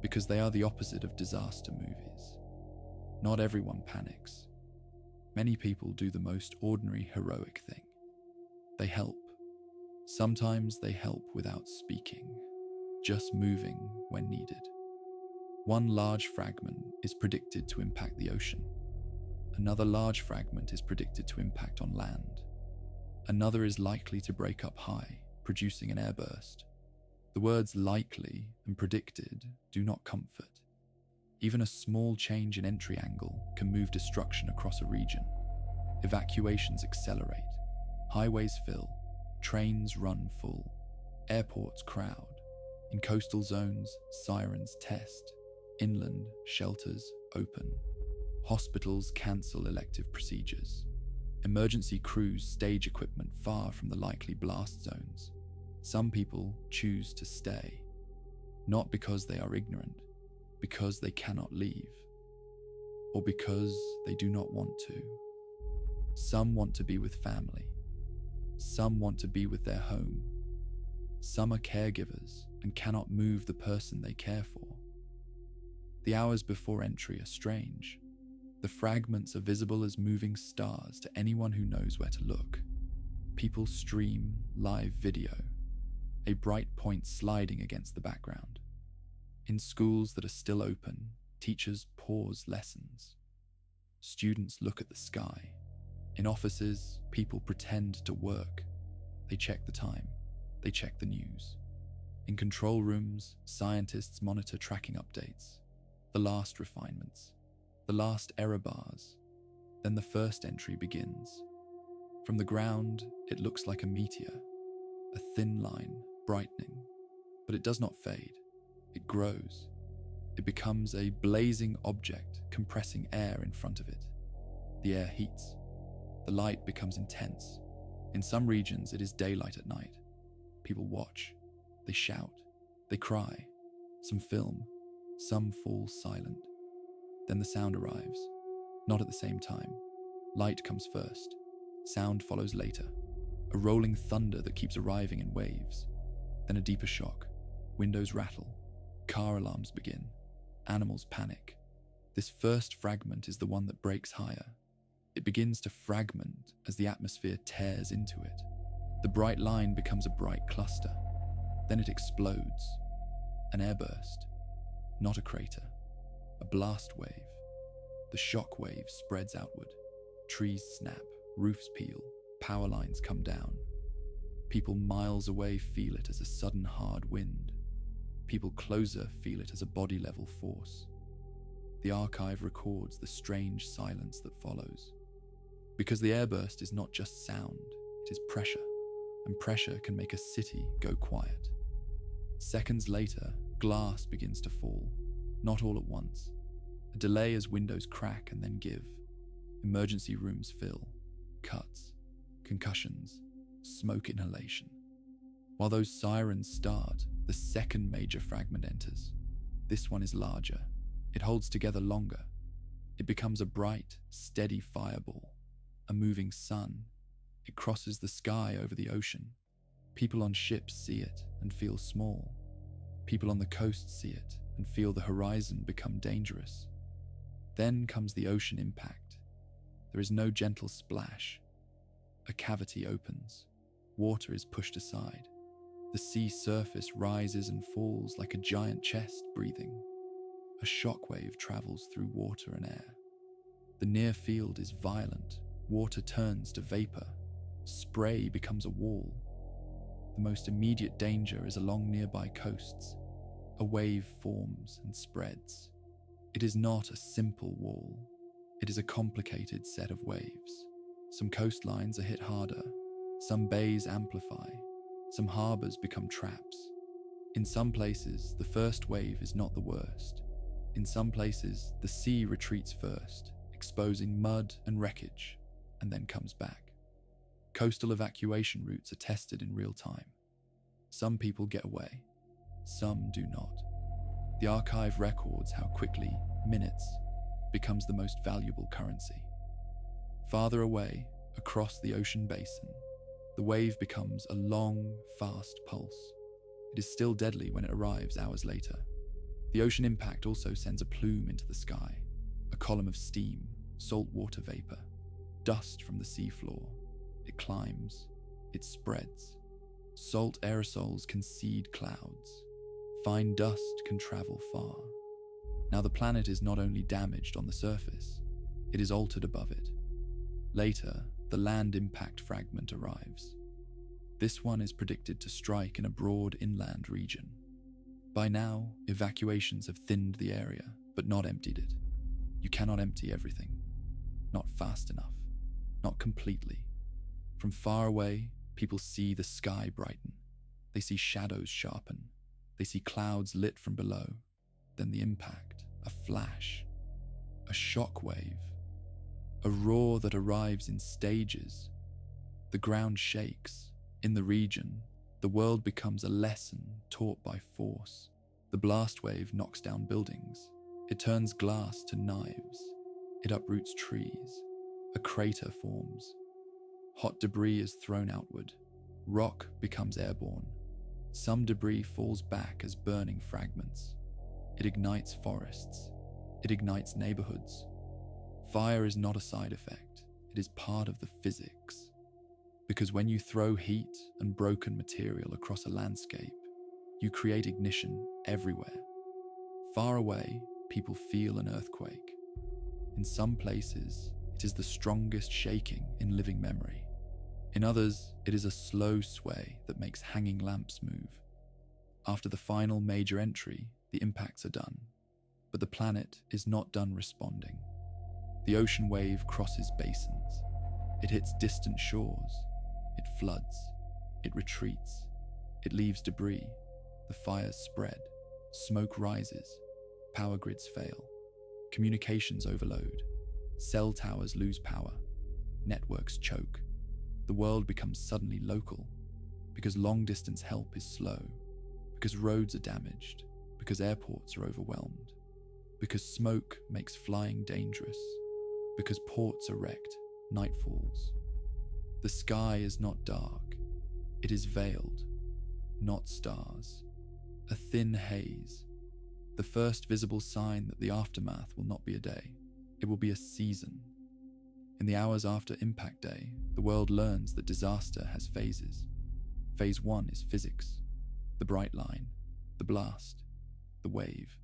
because they are the opposite of disaster movies. Not everyone panics. Many people do the most ordinary heroic thing. They help. Sometimes they help without speaking, just moving when needed. One large fragment is predicted to impact the ocean. Another large fragment is predicted to impact on land. Another is likely to break up high, producing an airburst. The words likely and predicted do not comfort. Even a small change in entry angle can move destruction across a region. Evacuations accelerate. Highways fill. Trains run full. Airports crowd. In coastal zones, sirens test. Inland, shelters open. Hospitals cancel elective procedures. Emergency crews stage equipment far from the likely blast zones. Some people choose to stay, not because they are ignorant, because they cannot leave, or because they do not want to. Some want to be with family. Some want to be with their home. Some are caregivers and cannot move the person they care for. The hours before entry are strange. The fragments are visible as moving stars to anyone who knows where to look. People stream live video, a bright point sliding against the background. In schools that are still open, teachers pause lessons. Students look at the sky. In offices, people pretend to work. They check the time. They check the news. In control rooms, scientists monitor tracking updates, the last refinements, the last error bars. Then the first entry begins. From the ground, it looks like a meteor, a thin line, brightening. But it does not fade. It grows. It becomes a blazing object, compressing air in front of it. The air heats. The light becomes intense. In some regions, it is daylight at night. People watch. They shout. They cry. Some film. Some fall silent. Then the sound arrives. Not at the same time. Light comes first. Sound follows later. A rolling thunder that keeps arriving in waves. Then a deeper shock. Windows rattle. Car alarms begin. Animals panic. This first fragment is the one that breaks higher. It begins to fragment as the atmosphere tears into it. The bright line becomes a bright cluster. Then it explodes. An airburst. Not a crater. A blast wave. The shock wave spreads outward. Trees snap. Roofs peel. Power lines come down. People miles away feel it as a sudden hard wind. People closer feel it as a body-level force. The archive records the strange silence that follows. Because the airburst is not just sound, it is pressure, and pressure can make a city go quiet. Seconds later, glass begins to fall, not all at once. A delay as windows crack and then give. Emergency rooms fill. Cuts, concussions, smoke inhalation. While those sirens start, the second major fragment enters. This one is larger. It holds together longer. It becomes a bright, steady fireball, a moving sun. It crosses the sky over the ocean. People on ships see it and feel small. People on the coast see it and feel the horizon become dangerous. Then comes the ocean impact. There is no gentle splash. A cavity opens. Water is pushed aside. The sea surface rises and falls like a giant chest breathing. A shockwave travels through water and air. The near field is violent. Water turns to vapor. Spray becomes a wall. The most immediate danger is along nearby coasts. A wave forms and spreads. It is not a simple wall. It is a complicated set of waves. Some coastlines are hit harder. Some bays amplify. Some harbors become traps. In some places, the first wave is not the worst. In some places, the sea retreats first, exposing mud and wreckage, and then comes back. Coastal evacuation routes are tested in real time. Some people get away. Some do not. The archive records how quickly minutes becomes the most valuable currency. Farther away, across the ocean basin, the wave becomes a long, fast pulse. it is still deadly when it arrives hours later. The ocean impact also sends a plume into the sky, a column of steam, salt water vapor, dust from the seafloor. It climbs, it spreads. Salt aerosols can seed clouds. Fine dust can travel far. Now the planet is not only damaged on the surface, it is altered above it. Later, the land impact fragment arrives. This one is predicted to strike in a broad inland region. By now, evacuations have thinned the area, but not emptied it. You cannot empty everything. Not fast enough. Not completely. From far away, people see the sky brighten. They see shadows sharpen. They see clouds lit from below. Then the impact, a flash, a shock wave, a roar that arrives in stages. The ground shakes. In the region, the world becomes a lesson taught by force. The blast wave knocks down buildings. It turns glass to knives. It uproots trees. A crater forms. Hot debris is thrown outward. Rock becomes airborne. Some debris falls back as burning fragments. It ignites forests. It ignites neighborhoods. Fire is not a side effect. It is part of the physics. Because when you throw heat and broken material across a landscape, you create ignition everywhere. Far away, people feel an earthquake. In some places, it is the strongest shaking in living memory. In others, it is a slow sway that makes hanging lamps move. After the final major entry, the impacts are done. But the planet is not done responding. The ocean wave crosses basins. It hits distant shores. It floods. It retreats. It leaves debris. The fires spread. Smoke rises. Power grids fail. Communications overload. Cell towers lose power. Networks choke. The world becomes suddenly local because long-distance help is slow, because roads are damaged, because airports are overwhelmed, because smoke makes flying dangerous, because ports are wrecked, night falls. The sky is not dark. It is veiled, not stars. A thin haze. The first visible sign that the aftermath will not be a day. It will be a season. In the hours after Impact Day, the world learns that disaster has phases. Phase 1 is physics, the bright line, the blast, the wave.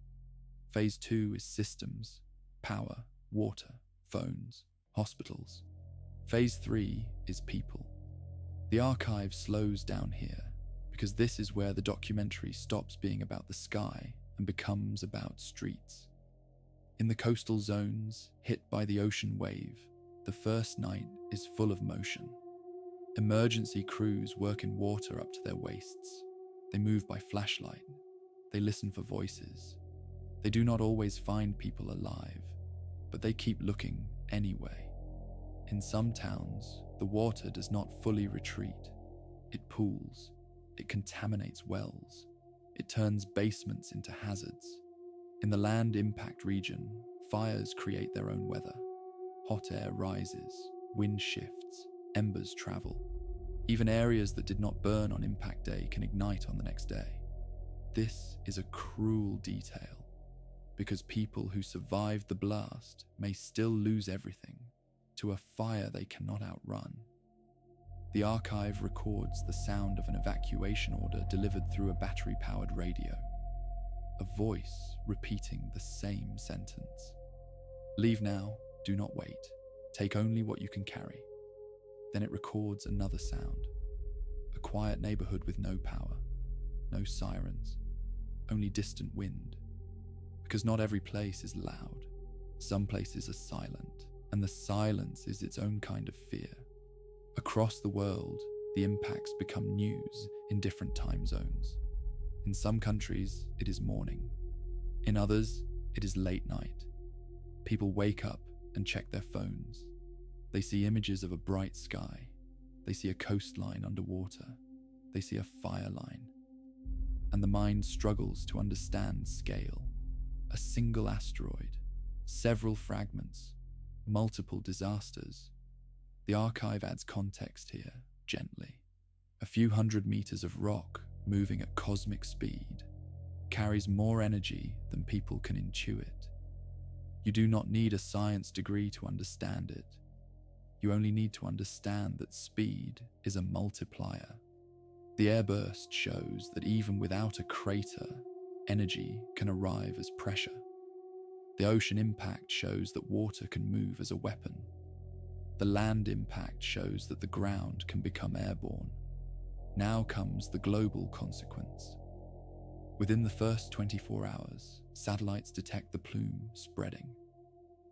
Phase 2 is systems, power, water, phones, hospitals. Phase 3 is people. The archive slows down here, because this is where the documentary stops being about the sky and becomes about streets. In the coastal zones hit by the ocean wave, the first night is full of motion. Emergency crews work in water up to their waists. They move by flashlight. They listen for voices. They do not always find people alive, but they keep looking anyway. In some towns, the water does not fully retreat. It pools. It contaminates wells. It turns basements into hazards. In the land impact region, fires create their own weather. Hot air rises, wind shifts, embers travel. Even areas that did not burn on Impact Day can ignite on the next day. This is a cruel detail, because people who survived the blast may still lose everything to a fire they cannot outrun. The archive records the sound of an evacuation order delivered through a battery-powered radio. A voice repeating the same sentence. Leave now, do not wait. Take only what you can carry. Then it records another sound. A quiet neighborhood with no power, no sirens, only distant wind. Because not every place is loud. Some places are silent, and the silence is its own kind of fear. Across the world, the impacts become news in different time zones. In some countries, it is morning. In others, it is late night. People wake up and check their phones. They see images of a bright sky. They see a coastline underwater. They see a fire line. And the mind struggles to understand scale. A single asteroid, several fragments, multiple disasters. The archive adds context here, gently. A few hundred meters of rock moving at cosmic speed, carries more energy than people can intuit. You do not need a science degree to understand it. You only need to understand that speed is a multiplier. The airburst shows that even without a crater, energy can arrive as pressure. The ocean impact shows that water can move as a weapon. The land impact shows that the ground can become airborne. Now comes the global consequence. Within the first 24 hours, satellites detect the plume spreading.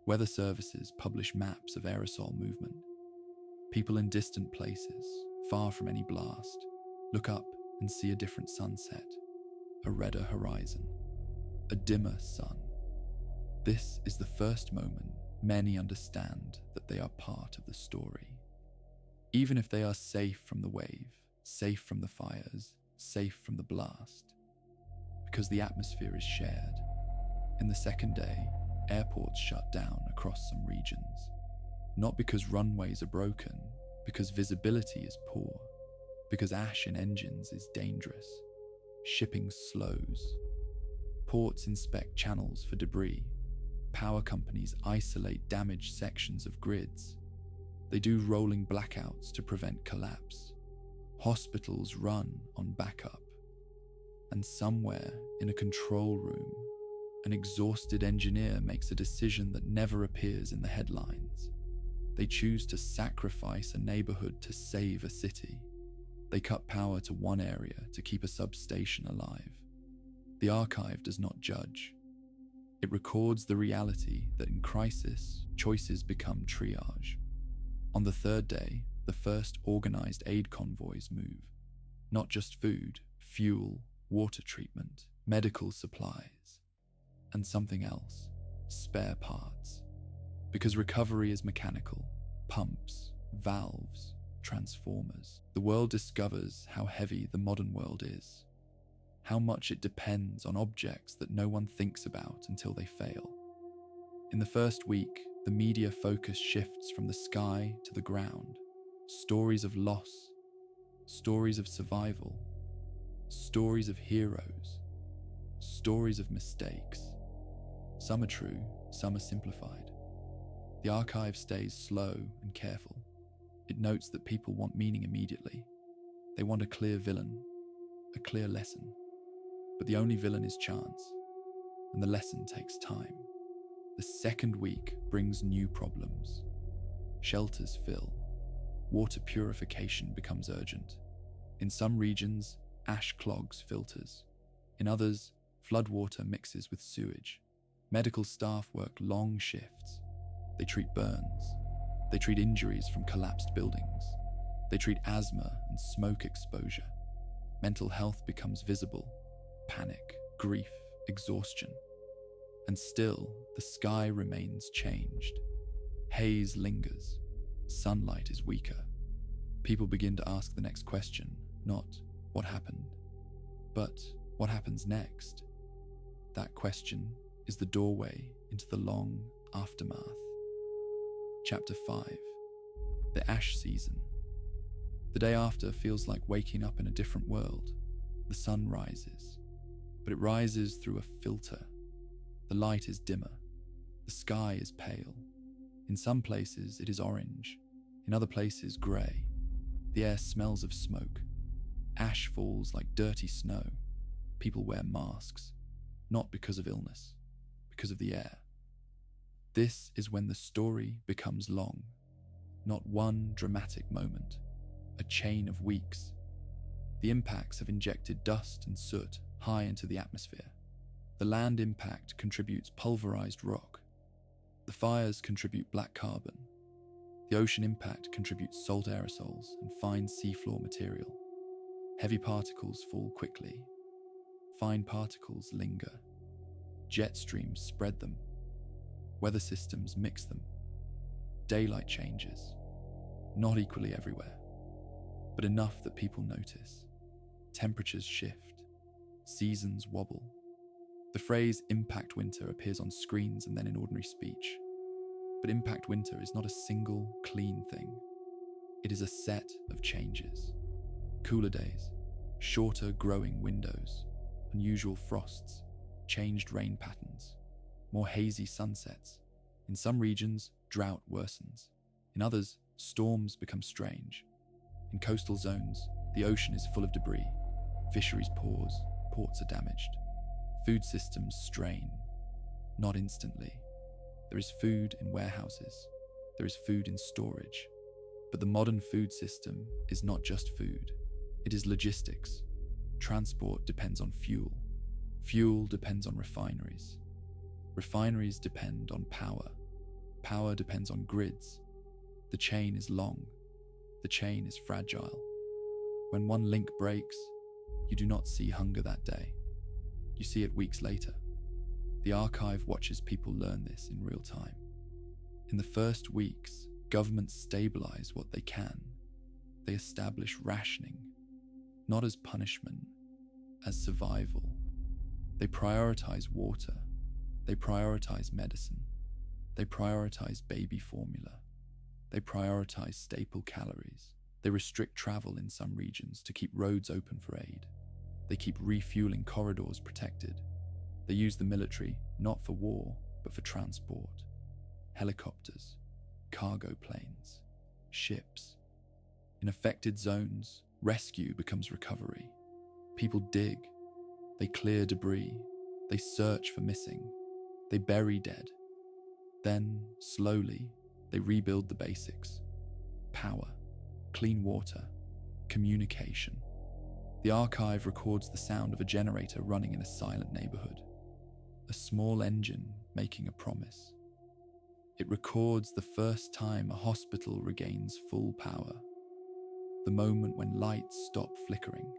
Weather services publish maps of aerosol movement. People in distant places, far from any blast, look up and see a different sunset, a redder horizon, a dimmer sun. This is the first moment many understand that they are part of the story. Even if they are safe from the wave, safe from the fires, safe from the blast, because the atmosphere is shared. In the second day, airports shut down across some regions. Not because runways are broken, because visibility is poor, because ash in engines is dangerous. Shipping slows. Ports inspect channels for debris. Power companies isolate damaged sections of grids. They do rolling blackouts to prevent collapse. Hospitals run on backup. And somewhere in a control room, an exhausted engineer makes a decision that never appears in the headlines. They choose to sacrifice a neighborhood to save a city. They cut power to one area to keep a substation alive. The archive does not judge. It records the reality that in crisis, choices become triage. On the third day, the first organized aid convoys move. Not just food, fuel, water treatment, medical supplies, and something else, spare parts. Because recovery is mechanical, pumps, valves, transformers. The world discovers how heavy the modern world is, how much it depends on objects that no one thinks about until they fail. In the first week, the media focus shifts from the sky to the ground. Stories of loss, stories of survival, stories of heroes, stories of mistakes. Some are true, some are simplified. The archive stays slow and careful. It notes that people want meaning immediately. They want a clear villain, a clear lesson. But the only villain is chance, and the lesson takes time. The second week brings new problems. Shelters fill. Water purification becomes urgent. In some regions, ash clogs filters. In others, floodwater mixes with sewage. Medical staff work long shifts. They treat burns. They treat injuries from collapsed buildings. They treat asthma and smoke exposure. Mental health becomes visible. Panic, grief, exhaustion. And still, the sky remains changed. Haze lingers. Sunlight is weaker. People begin to ask the next question, not what happened, but what happens next? That question is the doorway into the long aftermath. Chapter 5. The Ash Season. The day after feels like waking up in a different world. The sun rises, but it rises through a filter. The light is dimmer. The sky is pale. In some places it is orange, in other places grey. The air smells of smoke. Ash falls like dirty snow. People wear masks, not because of illness, because of the air. This is when the story becomes long, not one dramatic moment, a chain of weeks. The impacts have injected dust and soot high into the atmosphere. The land impact contributes pulverized rock. The fires contribute black carbon. The ocean impact contributes salt aerosols and fine seafloor material. Heavy particles fall quickly. Fine particles linger. Jet streams spread them. Weather systems mix them. Daylight changes. Not equally everywhere, but enough that people notice. Temperatures shift. Seasons wobble. The phrase impact winter appears on screens and then in ordinary speech. But impact winter is not a single, clean thing. It is a set of changes. Cooler days, shorter growing windows, unusual frosts, changed rain patterns, more hazy sunsets. In some regions, drought worsens. In others, storms become strange. In coastal zones, the ocean is full of debris. Fisheries pause, ports are damaged. Food systems strain. Not instantly. There is food in warehouses. There is food in storage. But the modern food system is not just food. It is logistics. Transport depends on fuel. Fuel depends on refineries. Refineries depend on power. Power depends on grids. The chain is long. The chain is fragile. When one link breaks, you do not see hunger that day. You see it weeks later. The archive watches people learn this in real time. In the first weeks, governments stabilize what they can. They establish rationing, not as punishment, as survival. They prioritize water. They prioritize medicine. They prioritize baby formula. They prioritize staple calories. They restrict travel in some regions to keep roads open for aid. They keep refueling corridors protected. They use the military not for war, but for transport. Helicopters, cargo planes, ships. In affected zones, rescue becomes recovery. People dig. They clear debris. They search for missing. They bury dead. Then, slowly, they rebuild the basics. Power, clean water, communication. The archive records the sound of a generator running in a silent neighborhood. A small engine making a promise. It records the first time a hospital regains full power. The moment when lights stop flickering.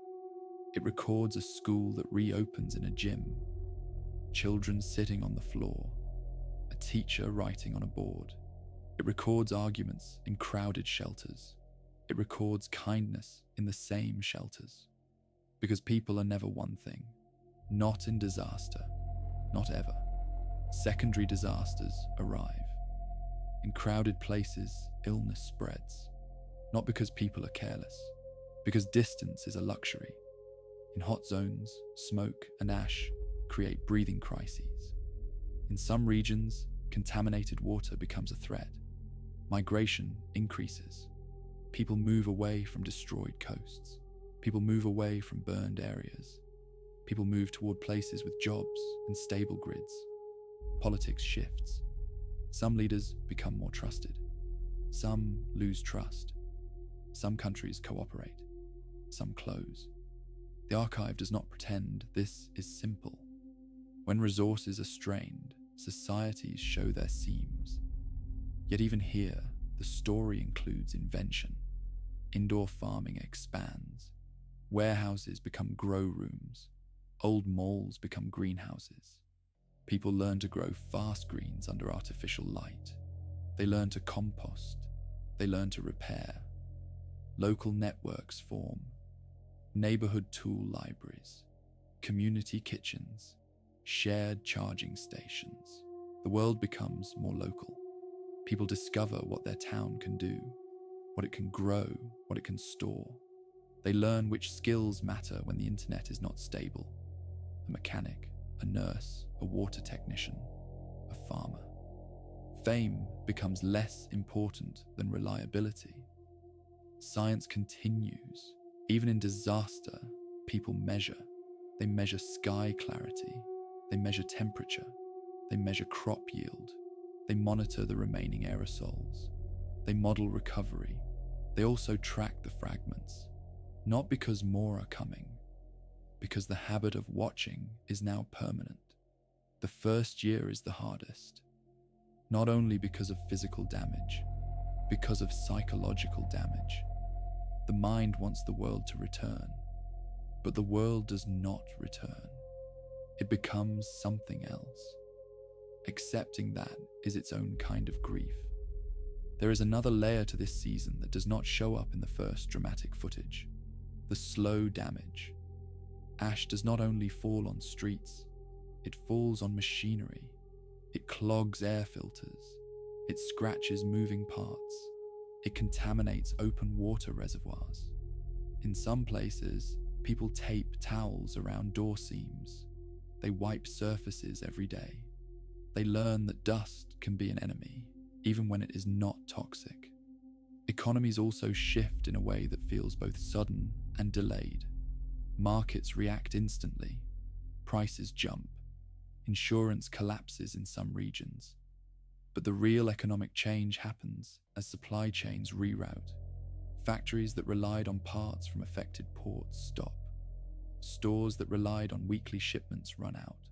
It records a school that reopens in a gym. Children sitting on the floor. A teacher writing on a board. It records arguments in crowded shelters. It records kindness in the same shelters. Because people are never one thing. Not in disaster. Not ever. Secondary disasters arrive. In crowded places, illness spreads. Not because people are careless. Because distance is a luxury. In hot zones, smoke and ash create breathing crises. In some regions, contaminated water becomes a threat. Migration increases. People move away from destroyed coasts. People move away from burned areas. People move toward places with jobs and stable grids. Politics shifts. Some leaders become more trusted. Some lose trust. Some countries cooperate. Some close. The archive does not pretend this is simple. When resources are strained, societies show their seams. Yet even here, the story includes invention. Indoor farming expands. Warehouses become grow rooms. Old malls become greenhouses. People learn to grow fast greens under artificial light. They learn to compost. They learn to repair. Local networks form. Neighborhood tool libraries. Community kitchens. Shared charging stations. The world becomes more local. People discover what their town can do, what it can grow, what it can store. They learn which skills matter when the internet is not stable. A mechanic, a nurse, a water technician, a farmer. Fame becomes less important than reliability. Science continues. Even in disaster, people measure. They measure sky clarity. They measure temperature. They measure crop yield. They monitor the remaining aerosols. They model recovery. They also track the fragments. Not because more are coming, because the habit of watching is now permanent. The first year is the hardest, not only because of physical damage, because of psychological damage. The mind wants the world to return, but the world does not return. It becomes something else. Accepting that is its own kind of grief. There is another layer to this season that does not show up in the first dramatic footage. The slow damage. Ash does not only fall on streets, it falls on machinery. It clogs air filters. It scratches moving parts. It contaminates open water reservoirs. In some places, People tape towels around door seams. They wipe surfaces every day. They learn that dust can be an enemy, even when it is not toxic. Economies also shift in a way that feels both sudden and delayed. Markets react instantly. Prices jump. Insurance collapses in some regions. But the real economic change happens as supply chains reroute. Factories that relied on parts from affected ports stop. Stores that relied on weekly shipments run out.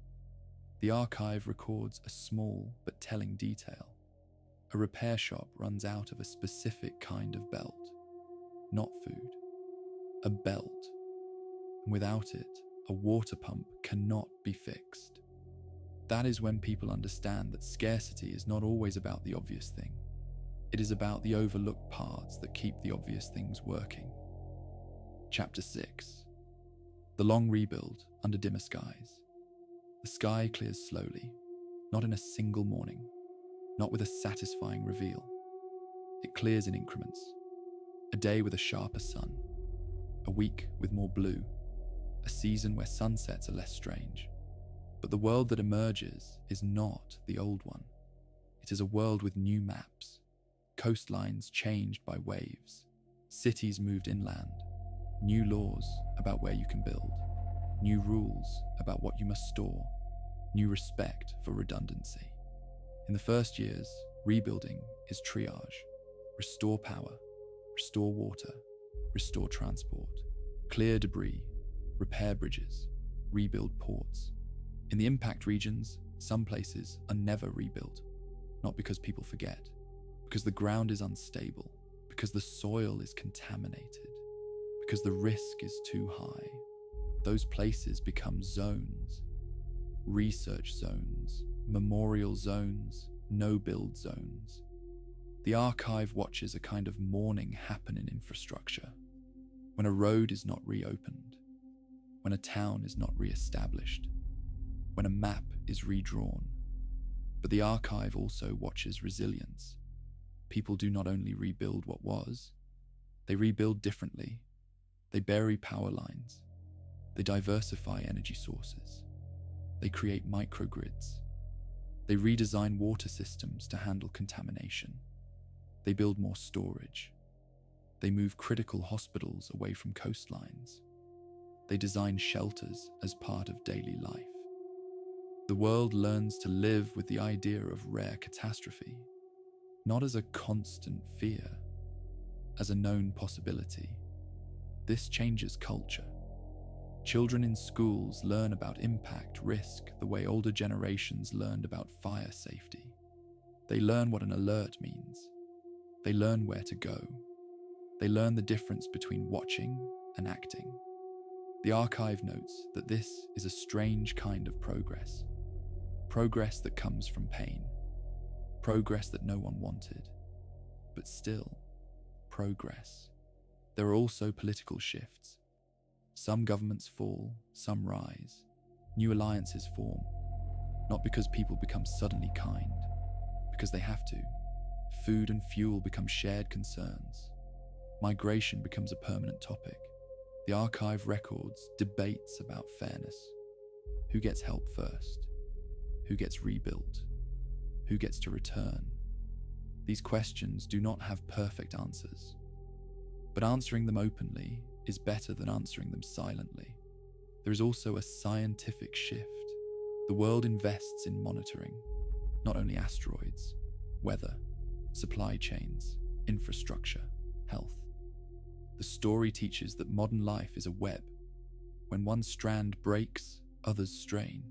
The archive records a small but telling detail. A repair shop runs out of a specific kind of belt. Not food. A belt. And without it, a water pump cannot be fixed. That is when people understand that scarcity is not always about the obvious thing. It is about the overlooked parts that keep the obvious things working. Chapter 6. The long rebuild under dimmer skies. The sky clears slowly, not in a single morning, not with a satisfying reveal. It clears in increments. A day with a sharper sun, a week with more blue, a season where sunsets are less strange. But the world that emerges is not the old one. It is a world with new maps, coastlines changed by waves, cities moved inland, new laws about where you can build, new rules about what you must store, new respect for redundancy. In the first years, rebuilding is triage. Restore power, restore water, restore transport, clear debris, repair bridges, rebuild ports. In the impact regions, some places are never rebuilt, not because people forget, because the ground is unstable, because the soil is contaminated, because the risk is too high. Those places become zones, research zones, memorial zones, no-build zones. The archive watches a kind of mourning happen in infrastructure, when a road is not reopened, when a town is not re-established, when a map is redrawn. But the archive also watches resilience. People do not only rebuild what was, they rebuild differently. They bury power lines. They diversify energy sources. They create microgrids. They redesign water systems to handle contamination. They build more storage. They move critical hospitals away from coastlines. They design shelters as part of daily life. The world learns to live with the idea of rare catastrophe, not as a constant fear, as a known possibility. This changes culture. Children in schools learn about impact risk the way older generations learned about fire safety. They learn what an alert means. They learn where to go. They learn the difference between watching and acting. The archive notes that this is a strange kind of progress. Progress that comes from pain. Progress that no one wanted. But still, progress. There are also political shifts. Some governments fall, some rise. New alliances form. Not because people become suddenly kind, because they have to. Food and fuel become shared concerns. Migration becomes a permanent topic. The archive records debates about fairness. Who gets help first? Who gets rebuilt? Who gets to return? These questions do not have perfect answers, but answering them openly is better than answering them silently. There is also a scientific shift. The world invests in monitoring, not only asteroids, weather, supply chains, infrastructure, health. The story teaches that modern life is a web. When one strand breaks, others strain.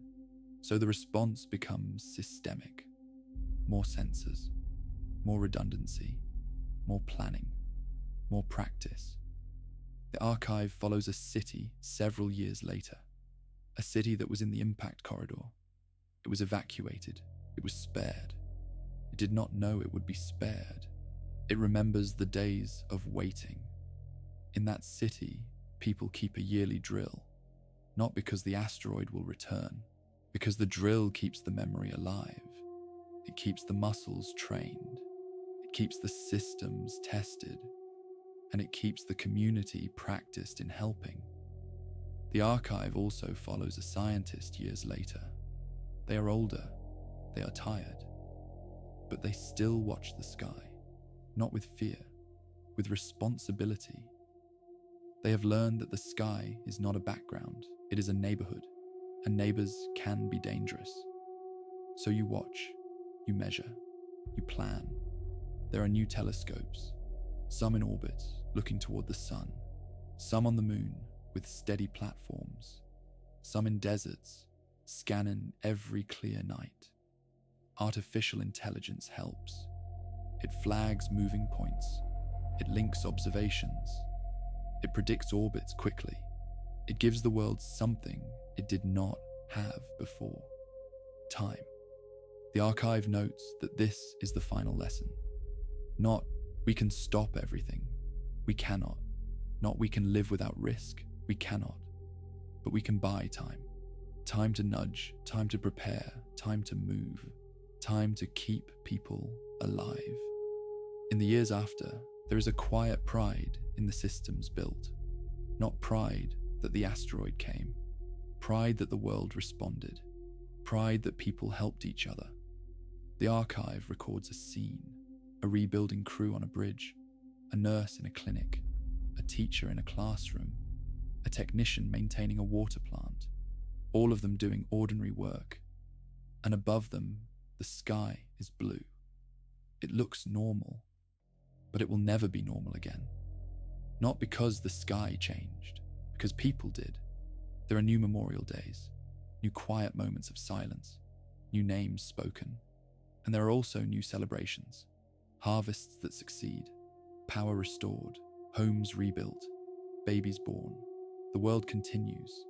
So the response becomes systemic. More sensors, more redundancy, more planning, more practice. The archive follows a city several years later. A city that was in the impact corridor. It was evacuated. It was spared. It did not know it would be spared. It remembers the days of waiting. In that city, people keep a yearly drill, not because the asteroid will return, because the drill keeps the memory alive. It keeps the muscles trained. It keeps the systems tested. And it keeps the community practiced in helping. The archive also follows a scientist years later. They are older, they are tired, but they still watch the sky, not with fear, with responsibility. They have learned that the sky is not a background, it is a neighborhood, and neighbors can be dangerous. So you watch, you measure, you plan. There are new telescopes, some in orbit, looking toward the sun, some on the moon with steady platforms, some in deserts, scanning every clear night. Artificial intelligence helps. It flags moving points. It links observations. It predicts orbits quickly. It gives the world something it did not have before: time. The archive notes that this is the final lesson. Not, we can stop everything. We cannot. Not, we can live without risk. We cannot. But we can buy time. Time to nudge, time to prepare, time to move, time to keep people alive. In the years after, there is a quiet pride in the systems built. Not pride that the asteroid came, pride that the world responded, pride that people helped each other. The archive records a scene, a rebuilding crew on a bridge, a nurse in a clinic, a teacher in a classroom, a technician maintaining a water plant, all of them doing ordinary work. And above them, the sky is blue. It looks normal, but it will never be normal again. Not because the sky changed, because people did. There are new memorial days, new quiet moments of silence, new names spoken, and there are also new celebrations, harvests that succeed, power restored, homes rebuilt, babies born. The world continues,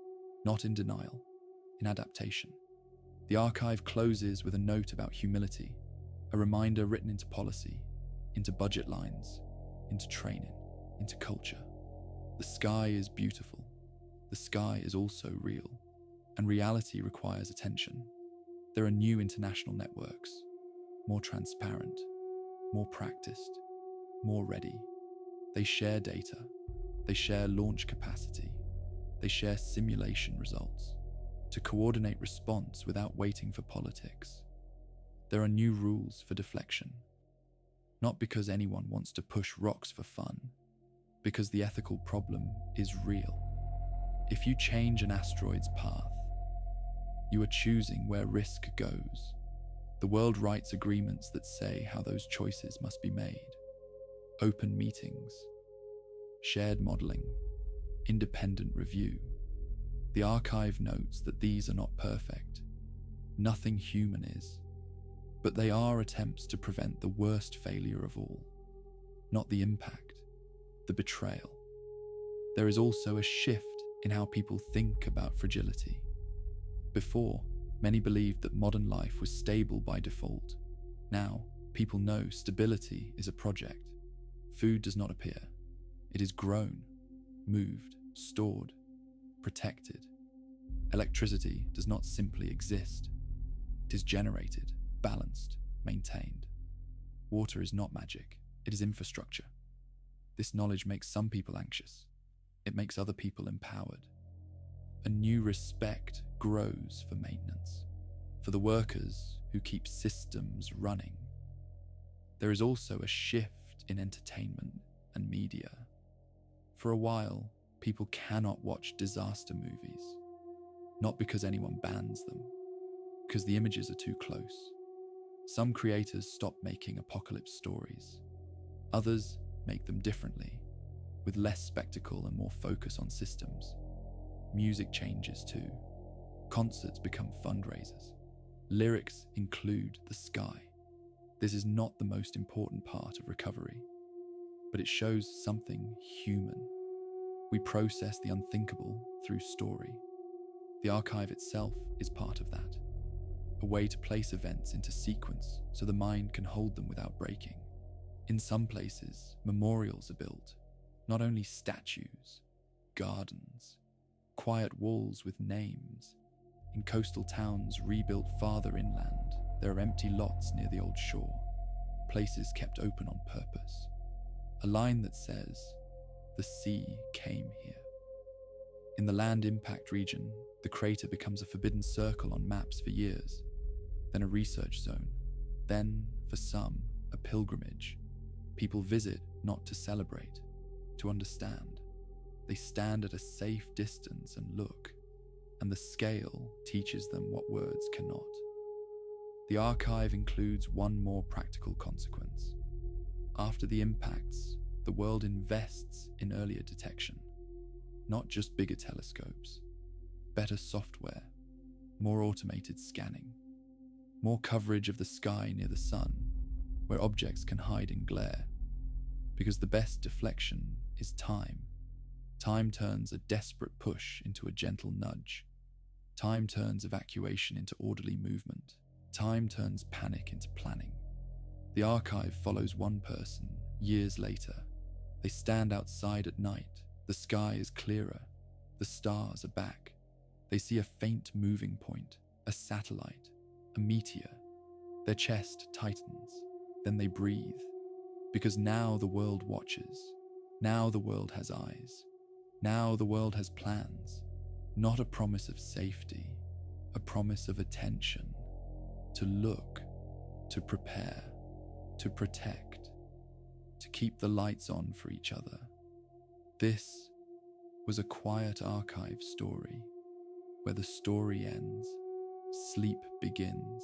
not in denial, in adaptation. The archive closes with a note about humility, a reminder written into policy, into budget lines, into training, into culture. The sky is beautiful. The sky is also real, and reality requires attention. There are new international networks, more transparent, more practiced, more ready. They share data. They share launch capacity. They share simulation results to coordinate response without waiting for politics. There are new rules for deflection, not because anyone wants to push rocks for fun, because the ethical problem is real. If you change an asteroid's path, you are choosing where risk goes. The world writes agreements that say how those choices must be made. Open meetings, shared modeling, independent review. The archive notes that these are not perfect. Nothing human is. But they are attempts to prevent the worst failure of all. Not the impact, the betrayal. There is also a shift in how people think about fragility. Before, many believed that modern life was stable by default. Now, people know stability is a project. Food does not appear. It is grown, moved, stored, protected. Electricity does not simply exist. It is generated, balanced, maintained. Water is not magic. It is infrastructure. This knowledge makes some people anxious. It makes other people empowered. A new respect grows for maintenance, for the workers who keep systems running. There is also a shift in entertainment and media. For a while, people cannot watch disaster movies, not because anyone bans them, because the images are too close. Some creators stop making apocalypse stories. Others make them differently, with less spectacle and more focus on systems. Music changes too. Concerts become fundraisers. Lyrics include the sky. This is not the most important part of recovery, but it shows something human. We process the unthinkable through story. The archive itself is part of that, a way to place events into sequence so the mind can hold them without breaking. In some places, memorials are built, not only statues, gardens, quiet walls with names. In coastal towns rebuilt farther inland, there are empty lots near the old shore, places kept open on purpose. A line that says, "The sea came here." In the land impact region, the crater becomes a forbidden circle on maps for years, then a research zone, then, for some, a pilgrimage. People visit not to celebrate, to understand. They stand at a safe distance and look, and the scale teaches them what words cannot. The archive includes one more practical consequence. After the impacts, the world invests in earlier detection. Not just bigger telescopes, better software, more automated scanning, more coverage of the sky near the sun, where objects can hide in glare. Because the best deflection is time. Time turns a desperate push into a gentle nudge. Time turns evacuation into orderly movement. Time turns panic into planning. The archive follows one person, years later. They stand outside at night. The sky is clearer. The stars are back. They see a faint moving point, a satellite, a meteor. Their chest tightens. Then they breathe. Because now the world watches. Now the world has eyes. Now the world has plans. Not a promise of safety, a promise of attention. To look, to prepare, to protect, to keep the lights on for each other. This was a quiet archive story, where the story ends, sleep begins,